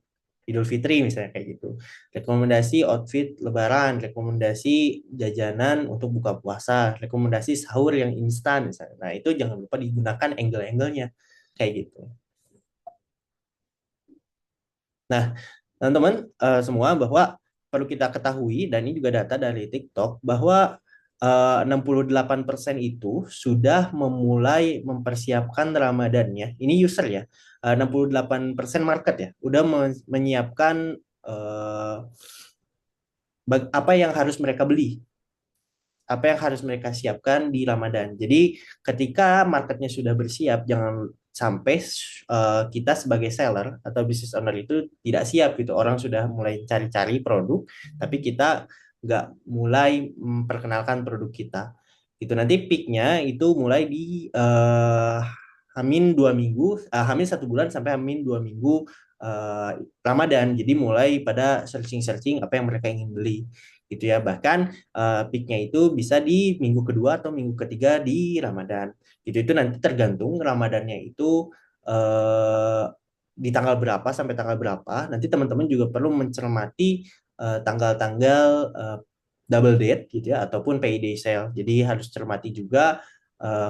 Idul Fitri misalnya kayak gitu. Rekomendasi outfit Lebaran, rekomendasi jajanan untuk buka puasa, rekomendasi sahur yang instan misalnya. Nah, itu jangan lupa digunakan angle-angle-nya kayak gitu. Nah, teman-teman semua bahwa perlu kita ketahui dan ini juga data dari TikTok bahwa 68% itu sudah memulai mempersiapkan Ramadannya. Ini user ya. 68% market ya, udah menyiapkan eh, apa yang harus mereka beli, apa yang harus mereka siapkan di Ramadan. Jadi ketika marketnya sudah bersiap, jangan sampai kita sebagai seller atau business owner itu tidak siap gitu. Orang sudah mulai cari-cari produk, tapi kita nggak mulai memperkenalkan produk kita. Itu nanti peaknya itu mulai di Hamin 2 minggu, Hamin 1 bulan sampai Hamin 2 minggu eh, Ramadan. Jadi mulai pada searching-searching apa yang mereka ingin beli gitu ya. Bahkan peaknya itu bisa di minggu kedua atau minggu ketiga di Ramadan. Gitu itu nanti tergantung Ramadannya itu eh, di tanggal berapa sampai tanggal berapa. Nanti teman-teman juga perlu mencermati tanggal-tanggal double date gitu ya ataupun payday sale. Jadi harus cermati juga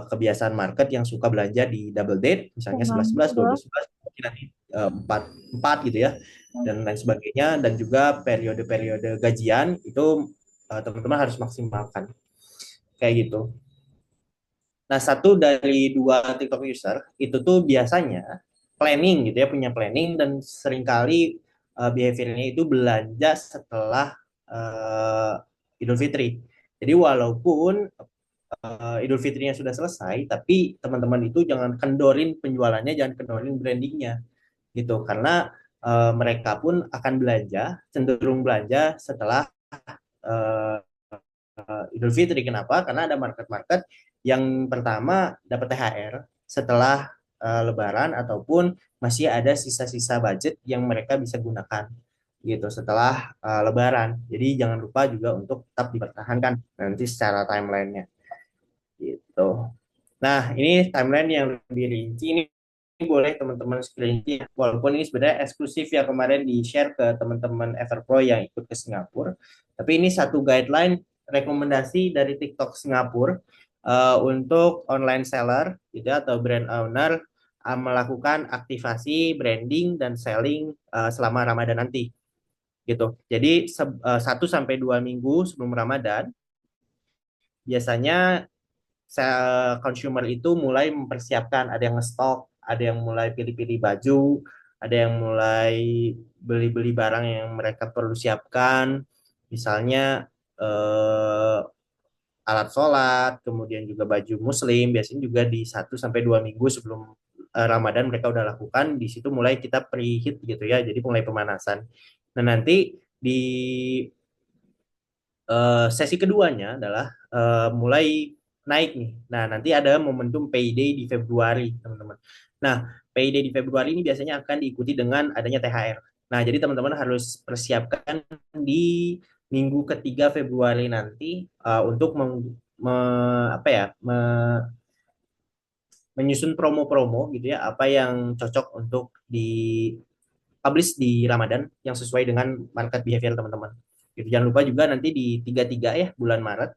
kebiasaan market yang suka belanja di double date, misalnya 11-11, 12-11, mungkin nanti 4-4 gitu ya dan lain sebagainya dan juga periode-periode gajian itu teman-teman harus maksimalkan kayak gitu. Nah, satu dari dua TikTok user itu tuh biasanya planning gitu ya, punya planning dan seringkali behaviornya itu belanja setelah Idul Fitri. Jadi walaupun Idul Fitrinya sudah selesai, tapi teman-teman itu jangan kendorin penjualannya, jangan kendorin brandingnya gitu karena mereka pun akan belanja cenderung belanja setelah uh, Idul Fitri. Kenapa? Karena ada market-market yang pertama dapat THR setelah Lebaran ataupun masih ada sisa-sisa budget yang mereka bisa gunakan gitu setelah Lebaran. Jadi jangan lupa juga untuk tetap dipertahankan nanti secara timelinenya gitu. Nah, ini timeline yang lebih rinci. Ini boleh teman-teman screenshot walaupun ini sebenarnya eksklusif ya kemarin di share ke teman-teman Everpro yang ikut ke Singapura, tapi ini satu guideline rekomendasi dari TikTok Singapura untuk online seller gitu ya, atau brand owner melakukan aktivasi branding dan selling selama Ramadan nanti gitu. Jadi 1 sampai 2 minggu sebelum Ramadan biasanya consumer itu mulai mempersiapkan, ada yang ngestok, ada yang mulai pilih-pilih baju, ada yang mulai beli-beli barang yang mereka perlu siapkan, misalnya alat sholat, kemudian juga baju muslim, biasanya juga di 1 sampai 2 minggu sebelum Ramadan mereka udah lakukan, di situ mulai kita preheat gitu ya, jadi mulai pemanasan. Nah nanti di sesi keduanya adalah mulai naik nih. Nah, nanti ada momentum payday di Februari, teman-teman. Nah, payday di Februari ini biasanya akan diikuti dengan adanya THR. Nah, jadi teman-teman harus persiapkan di minggu ketiga Februari nanti untuk apa ya, menyusun promo-promo gitu ya, apa yang cocok untuk di publish di Ramadan yang sesuai dengan market behavior teman-teman. Gitu. Jangan lupa juga nanti di 33 ya bulan Maret,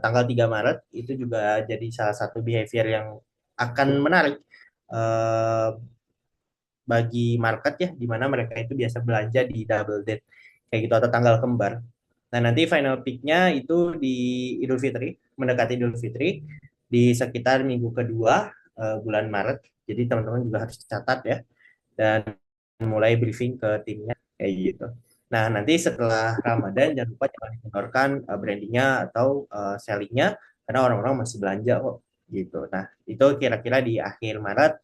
tanggal 3 Maret itu juga jadi salah satu behavior yang akan menarik uh, bagi market ya, di mana mereka itu biasa belanja di double date kayak gitu atau tanggal kembar. Nah nanti final peaknya itu di Idul Fitri, mendekati Idul Fitri di sekitar minggu kedua bulan Maret. Jadi teman-teman juga harus catat ya dan mulai briefing ke timnya kayak gitu. Nah, nanti setelah Ramadan jangan lupa jangan dikeluarkan brandingnya atau sellingnya karena orang-orang masih belanja kok gitu. Nah, itu kira-kira di akhir Maret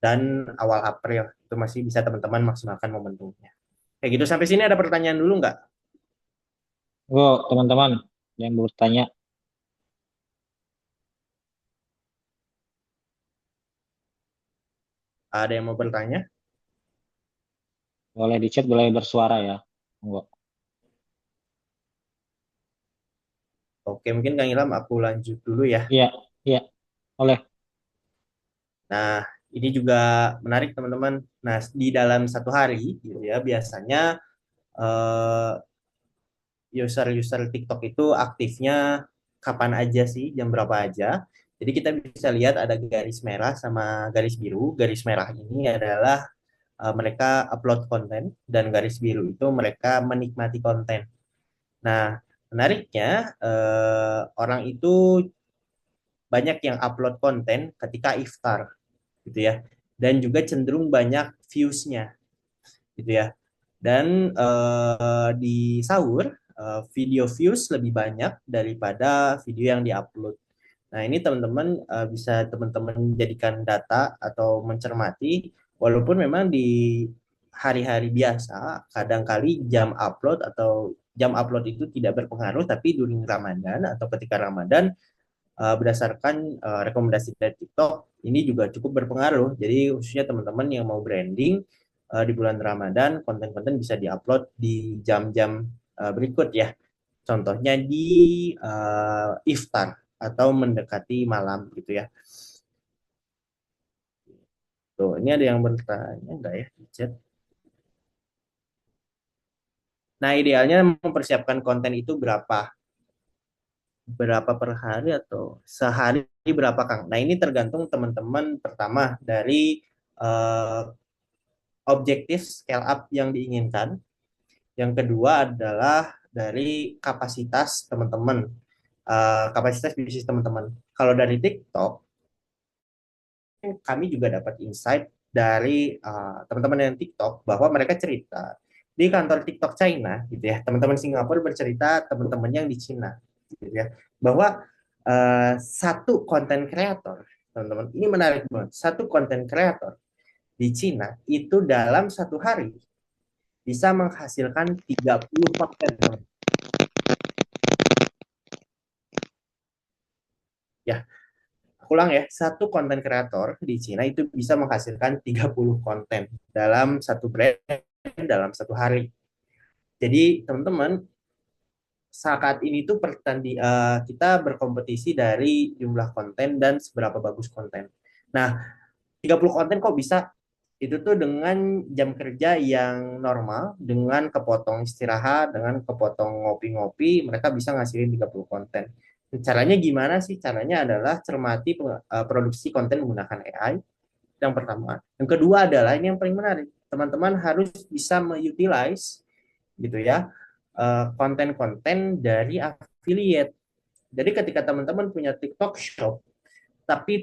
dan awal April itu masih bisa teman-teman maksimalkan momentumnya. Kayak gitu sampai sini ada pertanyaan dulu nggak? Oh, teman-teman yang bertanya, Ada yang mau bertanya? boleh di chat, boleh bersuara ya. Enggak. Oke, mungkin Kang Ilham aku lanjut dulu ya. Iya, iya, oleh. Nah, ini juga menarik teman-teman. Nah, di dalam satu hari gitu ya, biasanya eh, user-user TikTok itu aktifnya kapan aja sih, jam berapa aja. Jadi kita bisa lihat ada garis merah sama garis biru. Garis merah ini adalah mereka upload konten dan garis biru itu mereka menikmati konten. Nah, menariknya orang itu banyak yang upload konten ketika iftar gitu ya. Dan juga cenderung banyak views-nya gitu ya. Dan di sahur video views lebih banyak daripada video yang diupload. Nah, ini teman-teman bisa teman-teman jadikan data atau mencermati walaupun memang di hari-hari biasa kadangkali jam upload itu tidak berpengaruh tapi during Ramadan atau ketika Ramadan berdasarkan rekomendasi dari TikTok ini juga cukup berpengaruh. Jadi khususnya teman-teman yang mau branding di bulan Ramadan, konten-konten bisa diupload di jam-jam berikut ya. Contohnya di iftar atau mendekati malam gitu ya. Tuh, ini ada yang bertanya enggak ya di chat? Nah, idealnya mempersiapkan konten itu berapa? Berapa per hari atau sehari berapa, Kang? Nah, ini tergantung teman-teman pertama dari eh, objektif scale up yang diinginkan. Yang kedua adalah dari kapasitas teman-teman, kapasitas bisnis teman-teman. Kalau dari TikTok, kami juga dapat insight dari teman-teman yang TikTok bahwa mereka cerita di kantor TikTok China, gitu ya. Teman-teman Singapura bercerita teman-teman yang di Cina, gitu ya, bahwa satu konten kreator, teman-teman, ini menarik banget. Satu konten kreator di Cina itu dalam satu hari bisa menghasilkan 30 konten. Ya, aku ulang ya, satu konten kreator di Cina itu bisa menghasilkan 30 konten dalam satu brand dalam satu hari. Jadi teman-teman, saat ini tuh kita berkompetisi dari jumlah konten dan seberapa bagus konten. Nah, 30 konten kok bisa? Itu tuh dengan jam kerja yang normal, dengan kepotong istirahat, dengan kepotong ngopi-ngopi, mereka bisa ngasilin 30 konten. Caranya gimana sih? Caranya adalah cermati produksi konten menggunakan AI, yang pertama. Yang kedua adalah, ini yang paling menarik, teman-teman harus bisa mengutilize gitu ya konten-konten dari affiliate. Jadi ketika teman-teman punya TikTok Shop, tapi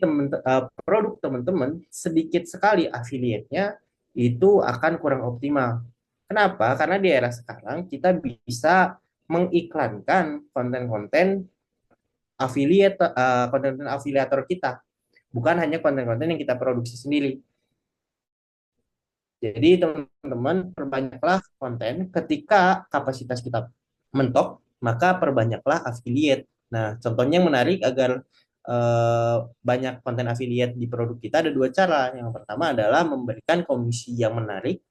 produk teman-teman sedikit sekali affiliate-nya, itu akan kurang optimal. Kenapa? Karena di era sekarang kita bisa mengiklankan konten-konten konten-konten afiliator kita, bukan hanya konten-konten yang kita produksi sendiri. Jadi teman-teman perbanyaklah konten ketika kapasitas kita mentok, maka perbanyaklah affiliate. Nah, contohnya yang menarik agar banyak konten affiliate di produk kita ada dua cara. Yang pertama adalah memberikan komisi yang menarik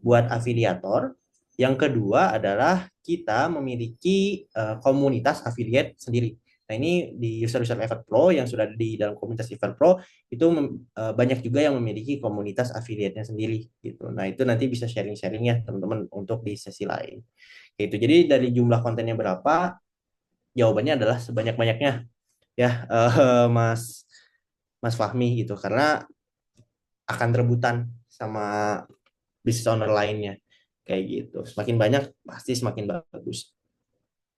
buat afiliator. Yang kedua adalah kita memiliki komunitas affiliate sendiri. Nah, ini di user-user Everflow yang sudah di dalam komunitas Everflow itu banyak juga yang memiliki komunitas affiliate-nya sendiri gitu. Nah, itu nanti bisa sharing-sharing ya teman-teman untuk di sesi lain. Gitu. Jadi dari jumlah kontennya berapa? Jawabannya adalah sebanyak-banyaknya ya, Mas Mas Fahmi gitu. Karena akan rebutan sama business owner lainnya kayak gitu. Semakin banyak pasti semakin bagus.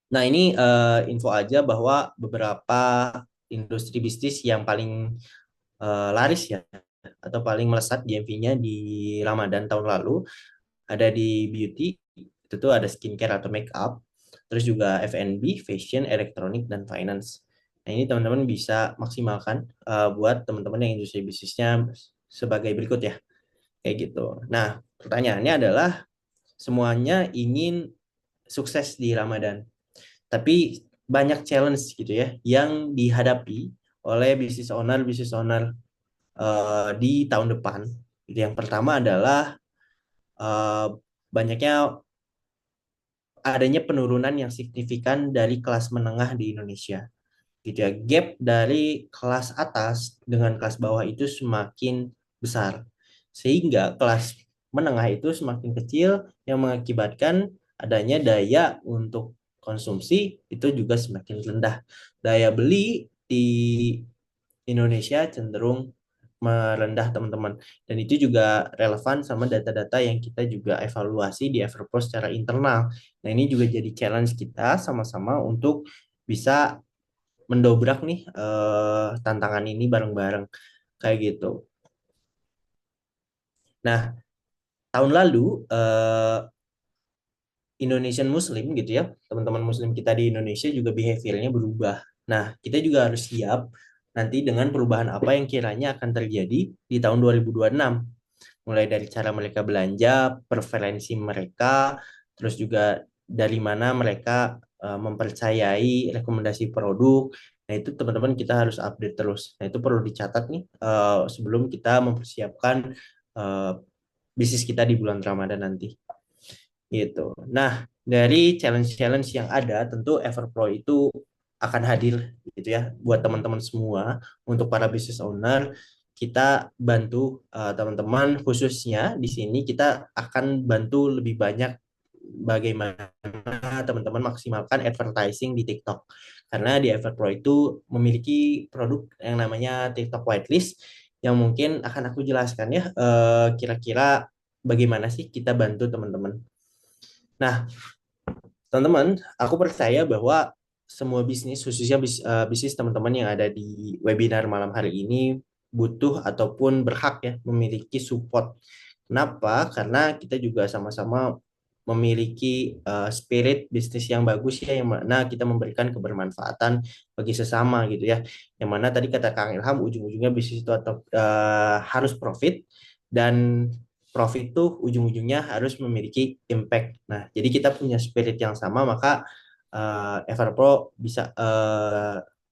Nah, ini info aja bahwa beberapa industri bisnis yang paling laris ya atau paling melesat GMV-nya di Ramadan tahun lalu ada di beauty, itu tuh ada skincare atau make up, terus juga F&B, fashion, elektronik dan finance. Nah, ini teman-teman bisa maksimalkan buat teman-teman yang industri bisnisnya sebagai berikut ya. Kayak gitu. Nah, pertanyaannya adalah semuanya ingin sukses di Ramadan. Tapi banyak challenge gitu ya yang dihadapi oleh business owner di tahun depan. Jadi yang pertama adalah eh, banyaknya adanya penurunan yang signifikan dari kelas menengah di Indonesia. Gitu ya. Gap dari kelas atas dengan kelas bawah itu semakin besar. Sehingga kelas menengah itu semakin kecil yang mengakibatkan adanya daya untuk konsumsi itu juga semakin rendah. Daya beli di Indonesia cenderung merendah teman-teman. Dan itu juga relevan sama data-data yang kita juga evaluasi di Everpro secara internal. Nah, ini juga jadi challenge kita sama-sama untuk bisa mendobrak nih tantangan ini bareng-bareng kayak gitu. Nah, tahun lalu Indonesian Muslim gitu ya, teman-teman Muslim kita di Indonesia juga behaviornya berubah. Nah, kita juga harus siap nanti dengan perubahan apa yang kiranya akan terjadi di tahun 2026. Mulai dari cara mereka belanja, preferensi mereka, terus juga dari mana mereka mempercayai rekomendasi produk. Nah, itu teman-teman kita harus update terus. Nah, itu perlu dicatat nih sebelum kita mempersiapkan eh, bisnis kita di bulan Ramadan nanti. Gitu. Nah, dari challenge-challenge yang ada, tentu Everpro itu akan hadir gitu ya buat teman-teman semua untuk para business owner. Kita bantu teman-teman khususnya di sini kita akan bantu lebih banyak bagaimana teman-teman maksimalkan advertising di TikTok. Karena di Everpro itu memiliki produk yang namanya TikTok Whitelist yang mungkin akan aku jelaskan ya kira-kira bagaimana sih kita bantu teman-teman. Nah, teman-teman, aku percaya bahwa semua bisnis, khususnya bisnis teman-teman yang ada di webinar malam hari ini, butuh ataupun berhak ya memiliki support. Kenapa? Karena kita juga sama-sama memiliki spirit bisnis yang bagus ya, yang mana kita memberikan kebermanfaatan bagi sesama gitu ya. Yang mana tadi kata Kang Ilham, ujung-ujungnya bisnis itu atau harus profit dan profit tuh ujung-ujungnya harus memiliki impact. Nah, jadi kita punya spirit yang sama, maka Everpro bisa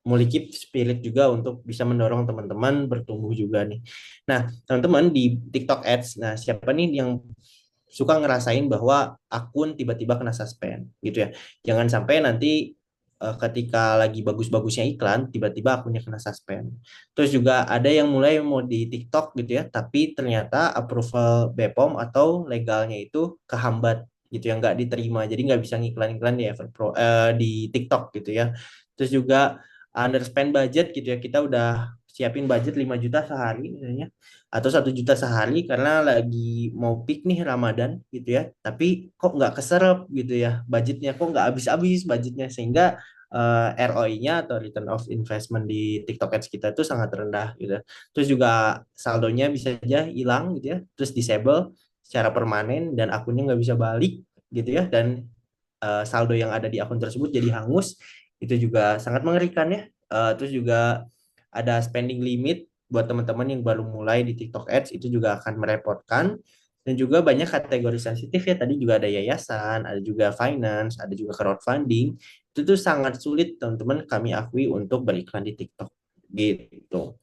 memiliki spirit juga untuk bisa mendorong teman-teman bertumbuh juga nih. Nah, teman-teman di TikTok Ads, nah siapa nih yang suka ngerasain bahwa akun tiba-tiba kena suspend gitu ya. Jangan sampai nanti ketika lagi bagus-bagusnya iklan, tiba-tiba akunnya kena suspend. Terus juga ada yang mulai mau di TikTok gitu ya, tapi ternyata approval BPOM atau legalnya itu kehambat gitu yang nggak diterima. Jadi nggak bisa ngiklan-iklan di Everpro, di TikTok gitu ya. Terus juga underspend budget gitu ya. Kita udah siapin budget 5 juta sehari misalnya atau 1 juta sehari karena lagi mau peak nih Ramadan gitu ya. Tapi kok nggak keserap gitu ya budgetnya, kok nggak habis-habis budgetnya sehingga ROI-nya atau return of investment di TikTok Ads kita itu sangat rendah gitu. Terus juga saldonya bisa aja hilang gitu ya, terus disable secara permanen dan akunnya nggak bisa balik gitu ya, dan saldo yang ada di akun tersebut jadi hangus. Itu juga sangat mengerikan ya. Terus juga ada spending limit buat teman-teman yang baru mulai di TikTok Ads, itu juga akan merepotkan. Dan juga banyak kategori sensitif ya, tadi juga ada yayasan, ada juga finance, ada juga crowdfunding. Itu tuh sangat sulit teman-teman kami akui untuk beriklan di TikTok gitu.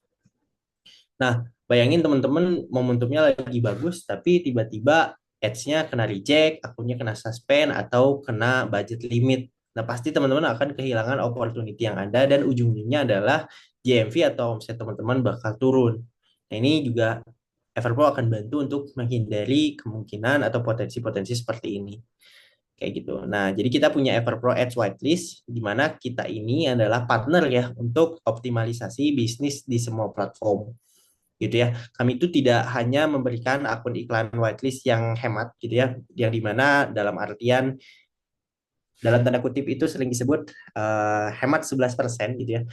Nah, bayangin teman-teman momentumnya lagi bagus, tapi tiba-tiba ads-nya kena reject, akunnya kena suspend, atau kena budget limit. Nah, pasti teman-teman akan kehilangan opportunity yang ada, dan ujung-ujungnya adalah GMV atau omset teman-teman bakal turun. Nah, ini juga Everpro akan bantu untuk menghindari kemungkinan atau potensi-potensi seperti ini. Kayak gitu. Nah, jadi kita punya Everpro Ads Whitelist, di mana kita ini adalah partner ya untuk optimalisasi bisnis di semua platform gitu ya. Kami itu tidak hanya memberikan akun iklan whitelist yang hemat gitu ya, yang dimana dalam artian dalam tanda kutip itu sering disebut hemat 11% gitu ya.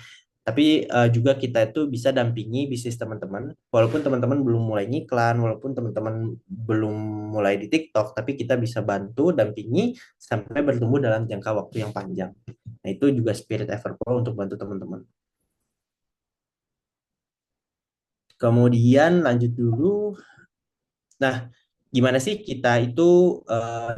Tapi juga kita itu bisa dampingi bisnis teman-teman, walaupun teman-teman belum mulai ngiklan, walaupun teman-teman belum mulai di TikTok, tapi kita bisa bantu dampingi sampai bertumbuh dalam jangka waktu yang panjang. Nah, itu juga spirit Everpro untuk bantu teman-teman. Kemudian lanjut dulu. Nah, gimana sih kita itu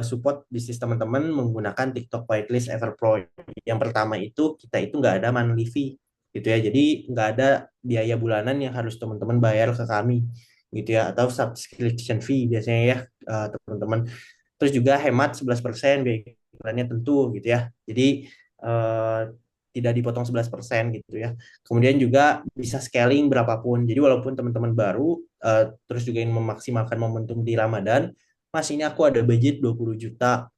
support bisnis teman-teman menggunakan TikTok Whitelist Everpro Yang pertama itu kita itu nggak ada monthly fee gitu ya. Jadi nggak ada biaya bulanan yang harus teman-teman bayar ke kami gitu ya, atau subscription fee biasanya ya teman-teman. Terus juga hemat 11% biaya iklannya tentu gitu ya. Jadi eh, tidak dipotong 11% gitu ya. Kemudian juga bisa scaling berapapun. Jadi walaupun teman-teman baru terus juga ingin memaksimalkan momentum di Ramadan, Mas ini aku ada budget 20 juta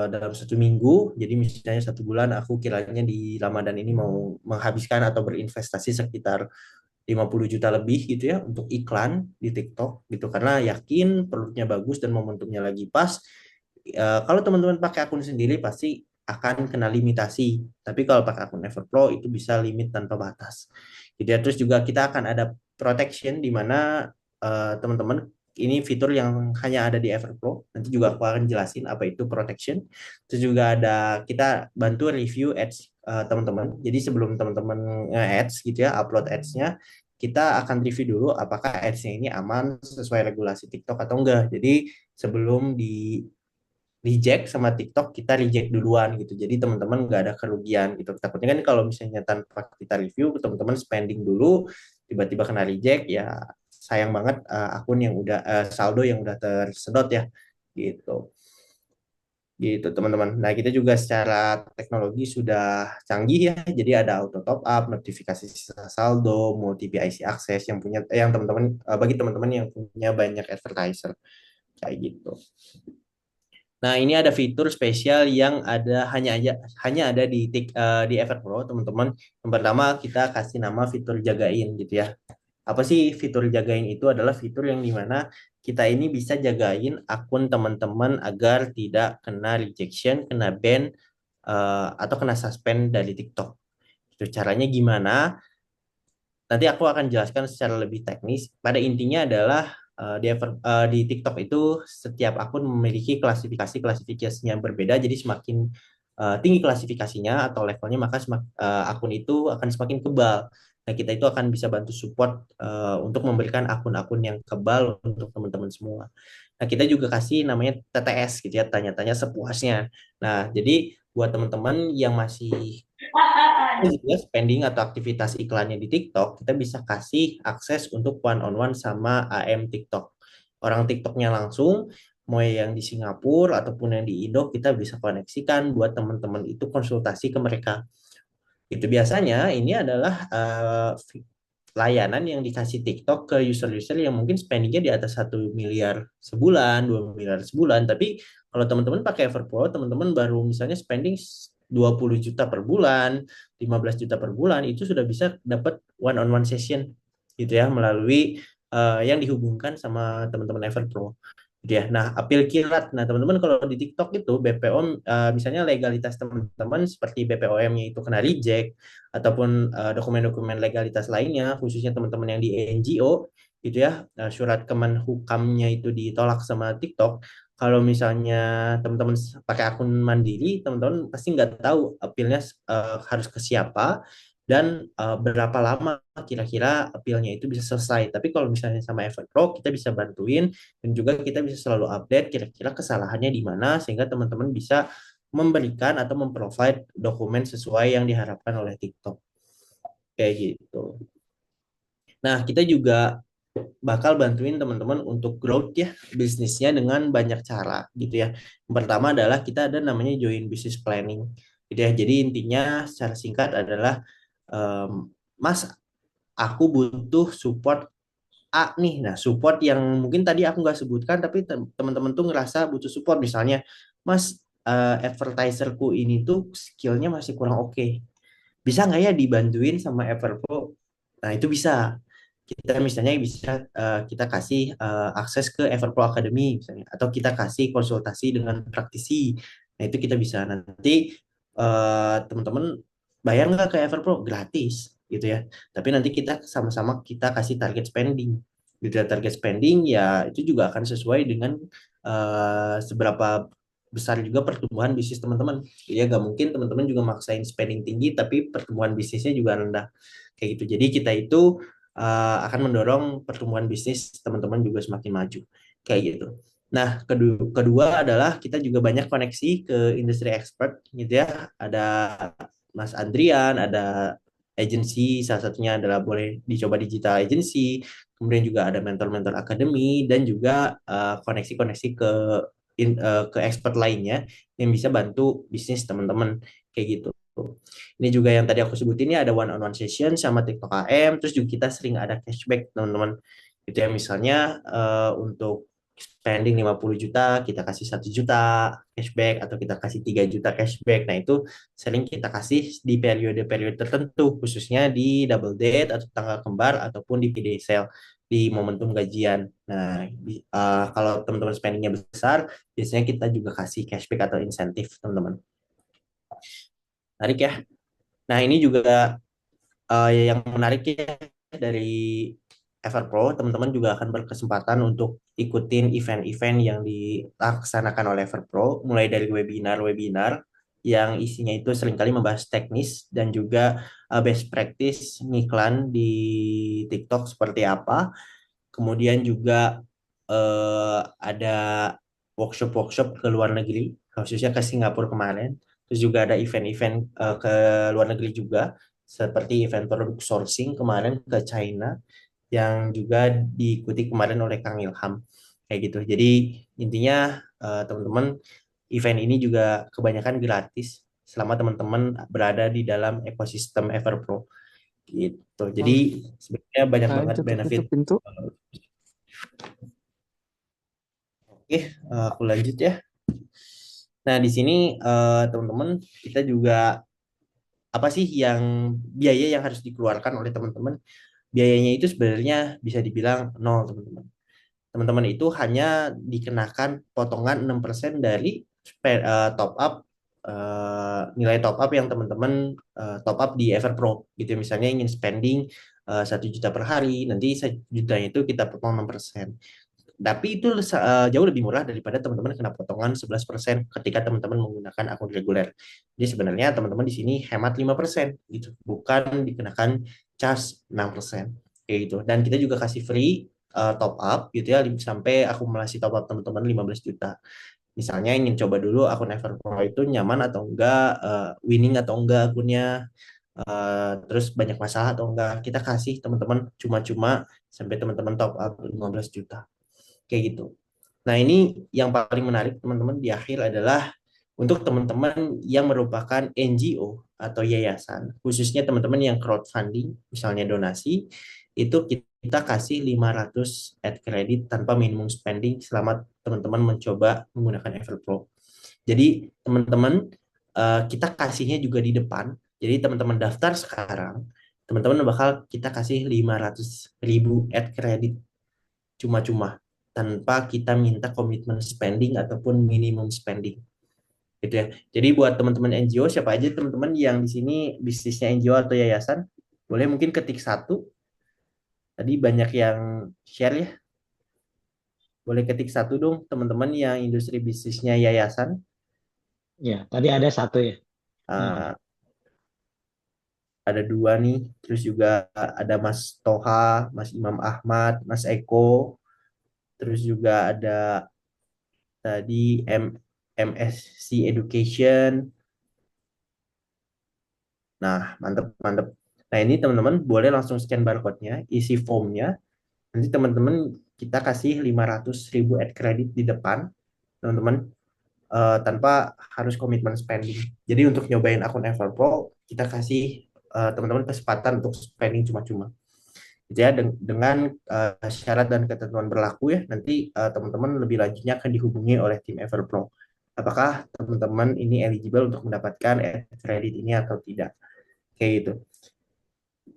dalam 1 minggu. Jadi misalnya 1 bulan aku kiranya di Ramadan ini mau menghabiskan atau berinvestasi sekitar 50 juta lebih gitu ya untuk iklan di TikTok gitu, karena yakin produknya bagus dan momentumnya lagi pas. Kalau teman-teman pakai akun sendiri pasti akan kena limitasi, tapi kalau pakai akun Everflow itu bisa limit tanpa batas gitu ya. Terus juga kita akan ada protection di mana teman-teman, ini fitur yang hanya ada di Everflow, nanti juga aku akan jelasin apa itu protection. Terus juga ada kita bantu review ads teman-teman. Jadi sebelum teman-teman nge-ads gitu ya, upload ads-nya, kita akan review dulu apakah ads-nya ini aman sesuai regulasi TikTok atau enggak. Jadi sebelum di reject sama TikTok, kita reject duluan gitu. Jadi teman-teman nggak ada kerugian gitu. Takutnya kan kalau misalnya tanpa kita review, teman-teman spending dulu, tiba-tiba kena reject, ya sayang banget akun yang udah saldo yang udah tersedot ya gitu. Gitu teman-teman. Nah, kita juga secara teknologi sudah canggih ya. Jadi ada auto top up, notifikasi sisa saldo, multi PIC akses yang punya yang teman-teman bagi teman-teman yang punya banyak advertiser kayak gitu. Nah, ini ada fitur spesial yang hanya ada di Everpro, teman-teman. Yang pertama kita kasih nama fitur jagain gitu ya. Apa sih fitur jagain itu? Adalah fitur yang dimana kita ini bisa jagain akun teman-teman agar tidak kena rejection, kena ban, atau kena suspend dari TikTok. Itu caranya gimana? Nanti aku akan jelaskan secara lebih teknis. Pada intinya adalah di TikTok itu setiap akun memiliki klasifikasinya berbeda. Jadi semakin tinggi klasifikasinya atau levelnya, maka akun itu akan semakin kebal. Nah, kita itu akan bisa bantu support untuk memberikan akun-akun yang kebal untuk teman-teman semua. Nah, kita juga kasih namanya TTS gitu ya, tanya-tanya sepuasnya. Nah, jadi buat teman-teman yang masih juga spending atau aktivitas iklannya di TikTok, kita bisa kasih akses untuk one on one sama AM TikTok. Orang TikToknya langsung, mau yang di Singapura ataupun yang di Indo, kita bisa koneksikan buat teman-teman itu konsultasi ke mereka. Itu biasanya ini adalah layanan yang dikasih TikTok ke user-user yang mungkin spendingnya di atas 1 miliar sebulan, 2 miliar sebulan. Tapi kalau teman-teman pakai Everpro, teman-teman baru misalnya spending 20 juta per bulan, 15 juta per bulan, itu sudah bisa dapat one on one session gitu ya, melalui yang dihubungkan sama teman-teman Everpro. Gitu ya. Nah, apil kilat. Nah, teman-teman kalau di TikTok itu BPOM misalnya legalitas teman-teman seperti BPOM-nya itu kena reject ataupun dokumen-dokumen legalitas lainnya, khususnya teman-teman yang di NGO gitu ya, surat Kemenhukamnya itu ditolak sama TikTok. Kalau misalnya teman-teman pakai akun mandiri, teman-teman pasti nggak tahu apilnya harus ke siapa dan berapa lama kira-kira apilnya itu bisa selesai. Tapi kalau misalnya sama Everpro, kita bisa bantuin dan juga kita bisa selalu update kira-kira kesalahannya di mana sehingga teman-teman bisa memberikan atau memprovide dokumen sesuai yang diharapkan oleh TikTok. Kayak gitu. Nah, kita juga bakal bantuin teman-teman untuk growth ya bisnisnya dengan banyak cara gitu ya. Yang pertama adalah kita ada namanya join business planning gitu ya. Jadi intinya secara singkat adalah Mas, aku butuh support A nih. Nah, support yang mungkin tadi aku nggak sebutkan, tapi teman-teman tuh ngerasa butuh support. Misalnya, Mas, advertiserku ini tuh skillnya masih kurang oke. Bisa nggak ya dibantuin sama Everpro? Nah, itu bisa. Kita misalnya bisa kita kasih akses ke Everpro Academy misalnya, atau kita kasih konsultasi dengan praktisi. Nah, itu kita bisa. Nanti teman-teman bayar nggak ke Everpro? Gratis gitu ya. Tapi nanti kita sama-sama kita kasih target spending. Gitu ya, target spending ya itu juga akan sesuai dengan seberapa besar juga pertumbuhan bisnis teman-teman. Ya nggak mungkin teman-teman juga maksain spending tinggi tapi pertumbuhan bisnisnya juga rendah. Kayak gitu. Jadi kita itu akan mendorong pertumbuhan bisnis teman-teman juga semakin maju. Kayak gitu. Nah, kedua adalah kita juga banyak koneksi ke industri expert gitu ya. Ada Mas Andrian, ada agency, salah satunya adalah boleh dicoba digital agency, kemudian juga ada mentor-mentor akademi dan juga koneksi-koneksi ke expert lainnya yang bisa bantu bisnis teman-teman kayak gitu. Ini juga yang tadi aku sebutin ini ada one on one session sama TikTok AM, terus juga kita sering ada cashback teman-teman. Itu ya misalnya untuk spending 50 juta, kita kasih 1 juta cashback atau kita kasih 3 juta cashback. Nah, itu sering kita kasih di periode-periode tertentu, khususnya di double date atau tanggal kembar ataupun di payday sale di momentum gajian. Nah, kalau teman-teman spendingnya besar, biasanya kita juga kasih cashback atau insentif, teman-teman. Menarik ya. Nah, ini juga yang menarik ya dari Everpro, teman-teman juga akan berkesempatan untuk ikutin event-event yang dilaksanakan oleh Everpro, mulai dari webinar-webinar yang isinya itu seringkali membahas teknis dan juga best practice ngiklan di TikTok seperti apa. Kemudian juga ada workshop-workshop ke luar negeri, khususnya ke Singapura kemarin. Terus juga ada event-event ke luar negeri juga, seperti event produk sourcing kemarin ke China, yang juga diikuti kemarin oleh Kang Ilham. Kayak gitu. Jadi intinya teman-teman, event ini juga kebanyakan gratis selama teman-teman berada di dalam ekosistem Everpro. Gitu. Jadi Oh, sebenarnya banyak kalian banget benefit. tutup-tutup pintu. Oke, aku lanjut ya. Nah, di sini teman-teman kita juga apa sih yang biaya yang harus dikeluarkan oleh teman-teman? Biayanya itu sebenarnya bisa dibilang nol, teman-teman. Teman-teman itu hanya dikenakan potongan 6% dari top up nilai top up yang teman-teman top up di Everpro gitu. Misalnya ingin spending 1 juta per hari, nanti 1 juta itu kita potong 6%. Tapi itu jauh lebih murah daripada teman-teman kena potongan 11% ketika teman-teman menggunakan akun reguler. Jadi sebenarnya teman-teman di sini hemat 5% gitu, bukan dikenakan charge 6%. Kayak gitu. Dan kita juga kasih free top up gitu ya sampai akumulasi top up teman-teman 15 juta. Misalnya ingin coba dulu akun Everpro itu nyaman atau enggak, winning atau enggak akunnya, terus banyak masalah atau enggak, kita kasih teman-teman cuma-cuma sampai teman-teman top up 15 juta. Kayak gitu. Nah, ini yang paling menarik teman-teman di akhir adalah untuk teman-teman yang merupakan NGO atau yayasan, khususnya teman-teman yang crowdfunding, misalnya donasi, itu kita kasih 500 ad credit tanpa minimum spending selama teman-teman mencoba menggunakan Everpro. Jadi, teman-teman, kita kasihnya juga di depan. Jadi, teman-teman daftar sekarang, teman-teman bakal kita kasih 500.000 ad credit cuma-cuma tanpa kita minta komitmen spending ataupun minimum spending gitu ya. Jadi buat teman-teman NGO, siapa aja teman-teman yang di sini bisnisnya NGO atau yayasan, boleh mungkin ketik satu. Tadi banyak yang share ya. Boleh ketik satu dong teman-teman yang industri bisnisnya yayasan. Ya, tadi ada satu ya. Nah, Ah, ada dua nih. Terus juga ada Mas Toha, Mas Imam Ahmad, Mas Eko. Terus juga ada tadi MSC Education. Nah, mantep, mantep. Nah, ini teman-teman boleh langsung scan barcode-nya, isi form-nya. Nanti teman-teman kita kasih 500.000 ad credit di depan, teman-teman, tanpa harus komitmen spending. Jadi untuk nyobain akun Everpro, kita kasih teman-teman kesempatan untuk spending cuma-cuma. Gitu ya, dengan syarat dan ketentuan berlaku ya, nanti teman-teman lebih lanjutnya akan dihubungi oleh tim Everpro. Apakah teman-teman ini eligible untuk mendapatkan ad credit ini atau tidak? Kayak gitu.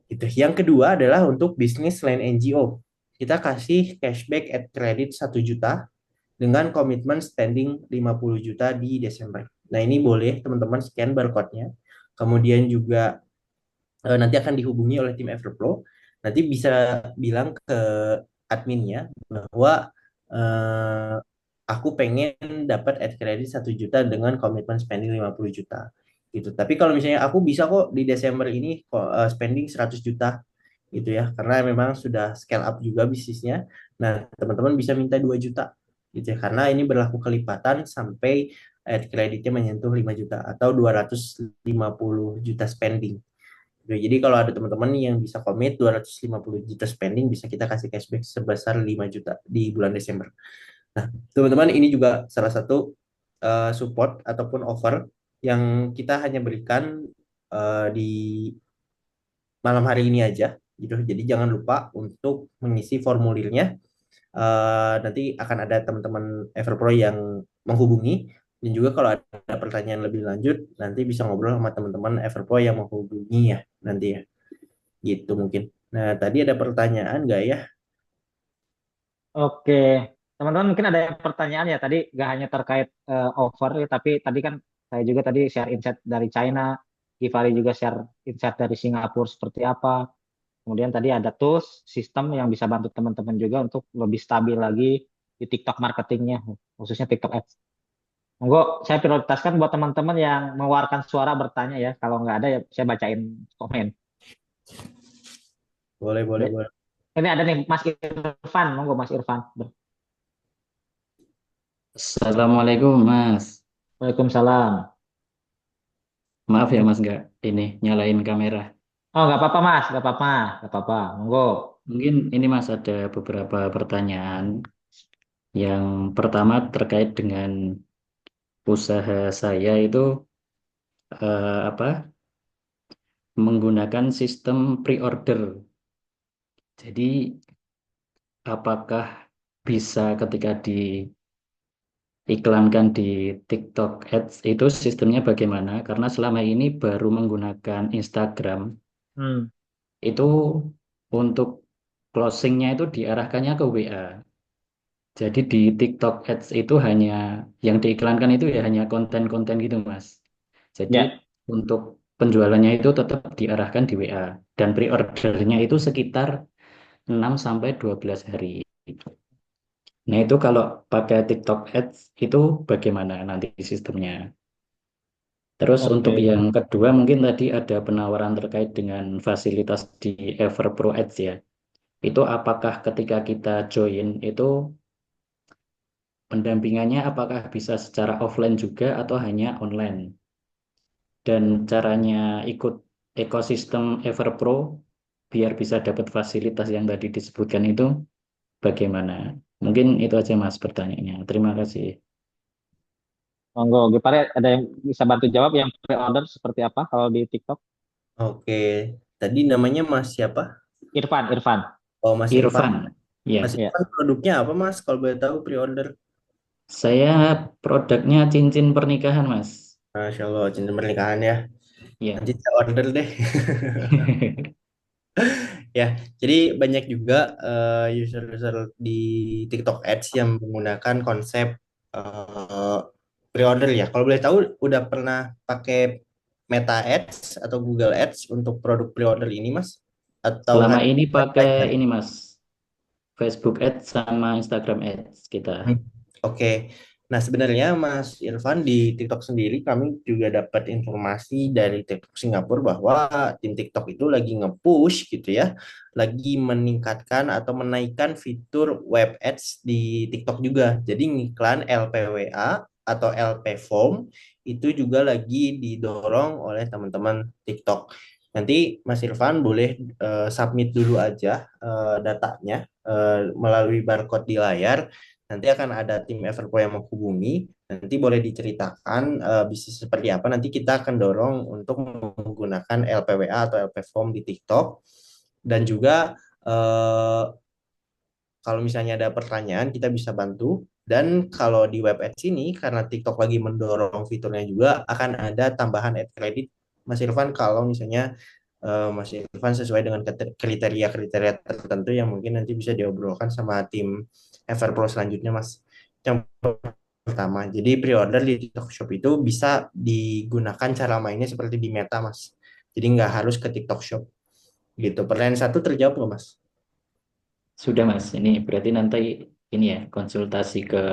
Itu. Yang kedua adalah untuk bisnis selain NGO. Kita kasih cashback at credit 1 juta dengan komitmen spending 50 juta di Desember. Nah, ini boleh teman-teman scan barcode-nya. Kemudian juga nanti akan dihubungi oleh tim Everflow. Nanti bisa bilang ke adminnya bahwa eh, aku pengen dapat ad credit 1 juta dengan komitmen spending 50 juta gitu. Tapi kalau misalnya aku bisa kok di Desember ini spending 100 juta gitu ya, karena memang sudah scale up juga bisnisnya. Nah, teman-teman bisa minta 2 juta gitu ya. Karena ini berlaku kelipatan sampai kreditnya menyentuh 5 juta atau 250 juta spending. Oke, jadi kalau ada teman-teman yang bisa komit 250 juta spending, bisa kita kasih cashback sebesar 5 juta di bulan Desember. Nah, teman-teman, ini juga salah satu support ataupun offer yang kita hanya berikan di malam hari ini aja gitu. Jadi jangan lupa untuk mengisi formulirnya. Nanti akan ada teman-teman Everpro yang menghubungi, dan juga kalau ada pertanyaan lebih lanjut nanti bisa ngobrol sama teman-teman Everpro yang menghubungi ya nanti ya. Gitu mungkin. Nah, tadi ada pertanyaan nggak ya? Oke, teman-teman mungkin ada pertanyaan ya tadi gak hanya terkait offer ya, tapi tadi kan saya juga tadi share insight dari China, Givari juga share insight dari Singapura seperti apa. Kemudian tadi ada tools, sistem yang bisa bantu teman-teman juga untuk lebih stabil lagi di TikTok marketingnya, khususnya TikTok Ads. Monggo, saya prioritaskan buat teman-teman yang mengeluarkan suara bertanya ya. Kalau nggak ada ya saya bacain komen. Boleh, boleh, boleh. Ini ada nih Mas Irfan, monggo Mas Irfan. Assalamualaikum Mas. Waalaikumsalam. Maaf ya Mas nggak ini nyalain kamera. Oh, nggak apa-apa Mas, nggak apa-apa, nggak apa-apa. Monggo. Mungkin ini Mas ada beberapa pertanyaan. Yang pertama terkait dengan usaha saya itu apa? Menggunakan sistem pre-order. Jadi apakah bisa ketika diiklankan di TikTok Ads itu sistemnya bagaimana? Karena selama ini baru menggunakan Instagram. Hmm, Itu untuk closingnya itu diarahkannya ke WA. Jadi di TikTok Ads itu hanya yang diiklankan itu ya hanya konten-konten gitu Mas. Jadi ya. untuk penjualannya itu tetap diarahkan di WA dan pre-ordernya itu sekitar 6 sampai 12 hari. Nah, itu kalau pakai TikTok Ads itu bagaimana nanti sistemnya? Terus untuk Oke. yang kedua mungkin tadi ada penawaran terkait dengan fasilitas di Everpro Ads ya. Itu apakah ketika kita join itu pendampingannya apakah bisa secara offline juga atau hanya online? Dan caranya ikut ekosistem Everpro biar bisa dapat fasilitas yang tadi disebutkan itu bagaimana? Mungkin itu aja Mas pertanyaannya. Terima kasih. Monggo. Gipare ada yang bisa bantu jawab yang pre-order seperti apa kalau di TikTok? Oke. Tadi namanya Mas siapa? Irfan, Irfan. Oh, Mas Irfan. Irfan, Mas ya. Ya. Irfan produknya apa, Mas? Kalau boleh tahu pre-order. Saya produknya cincin pernikahan Mas. Masya Allah, cinta pernikahan ya. Ya. Nanti saya order deh. Ya, jadi banyak juga user-user di TikTok Ads yang menggunakan konsep eh, pre-order ya. Kalau boleh tahu, udah pernah pakai Meta Ads atau Google Ads untuk produk pre-order ini, Mas? Atau Selama hanya ini pakai website? ini Mas, Facebook Ads sama Instagram Ads kita. Hmm, Oke. Nah, sebenarnya Mas Irfan di TikTok sendiri kami juga dapat informasi dari TikTok Singapura bahwa tim TikTok itu lagi nge-push gitu ya, lagi meningkatkan atau menaikkan fitur web ads di TikTok juga. Jadi ngiklan LPWA atau LP Form itu juga lagi didorong oleh teman-teman TikTok. Nanti Mas Irfan boleh submit dulu aja datanya melalui barcode di layar. Nanti akan ada tim Everpro yang menghubungi. Nanti boleh diceritakan bisnis seperti apa. Nanti kita akan dorong untuk menggunakan LPWA atau LP Form di TikTok. Dan juga kalau misalnya ada pertanyaan, kita bisa bantu. Dan kalau di web ads ini, karena TikTok lagi mendorong fiturnya juga, akan ada tambahan ad credit, Mas Irfan, kalau misalnya Mas Irfan sesuai dengan kriteria-kriteria tertentu yang mungkin nanti bisa diobrolkan sama tim Everpro selanjutnya, Mas. Yang pertama, jadi pre-order di TikTok Shop itu bisa digunakan cara mainnya seperti di Meta, Mas. Jadi nggak harus ke TikTok Shop. Gitu. Pertanyaan satu terjawab nggak, Mas? Sudah Mas, ini berarti nanti ini ya konsultasi ke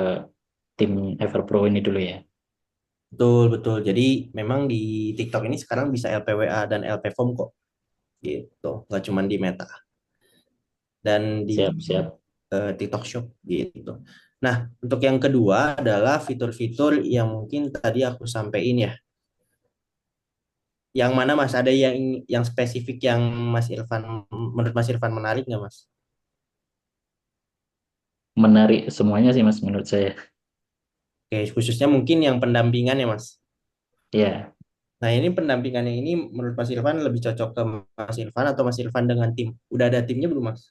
tim Everpro ini dulu ya. Betul, betul. Jadi memang di TikTok ini sekarang bisa LPWA dan LP Form kok. Gitu. Nggak cuma di Meta. Dan di Siap, siap. TikTok Shop gitu. Nah, untuk yang kedua adalah fitur-fitur yang mungkin tadi aku sampaikan ya. Yang mana Mas ada yang spesifik yang Mas Irfan menurut Mas Irfan menarik nggak Mas? Menarik semuanya sih Mas menurut saya. Oke, khususnya mungkin yang pendampingan ya Mas. Ya, Nah, ini pendampingannya ini menurut Mas Irfan lebih cocok ke Mas Irfan atau Mas Irfan dengan tim? Udah ada timnya belum Mas?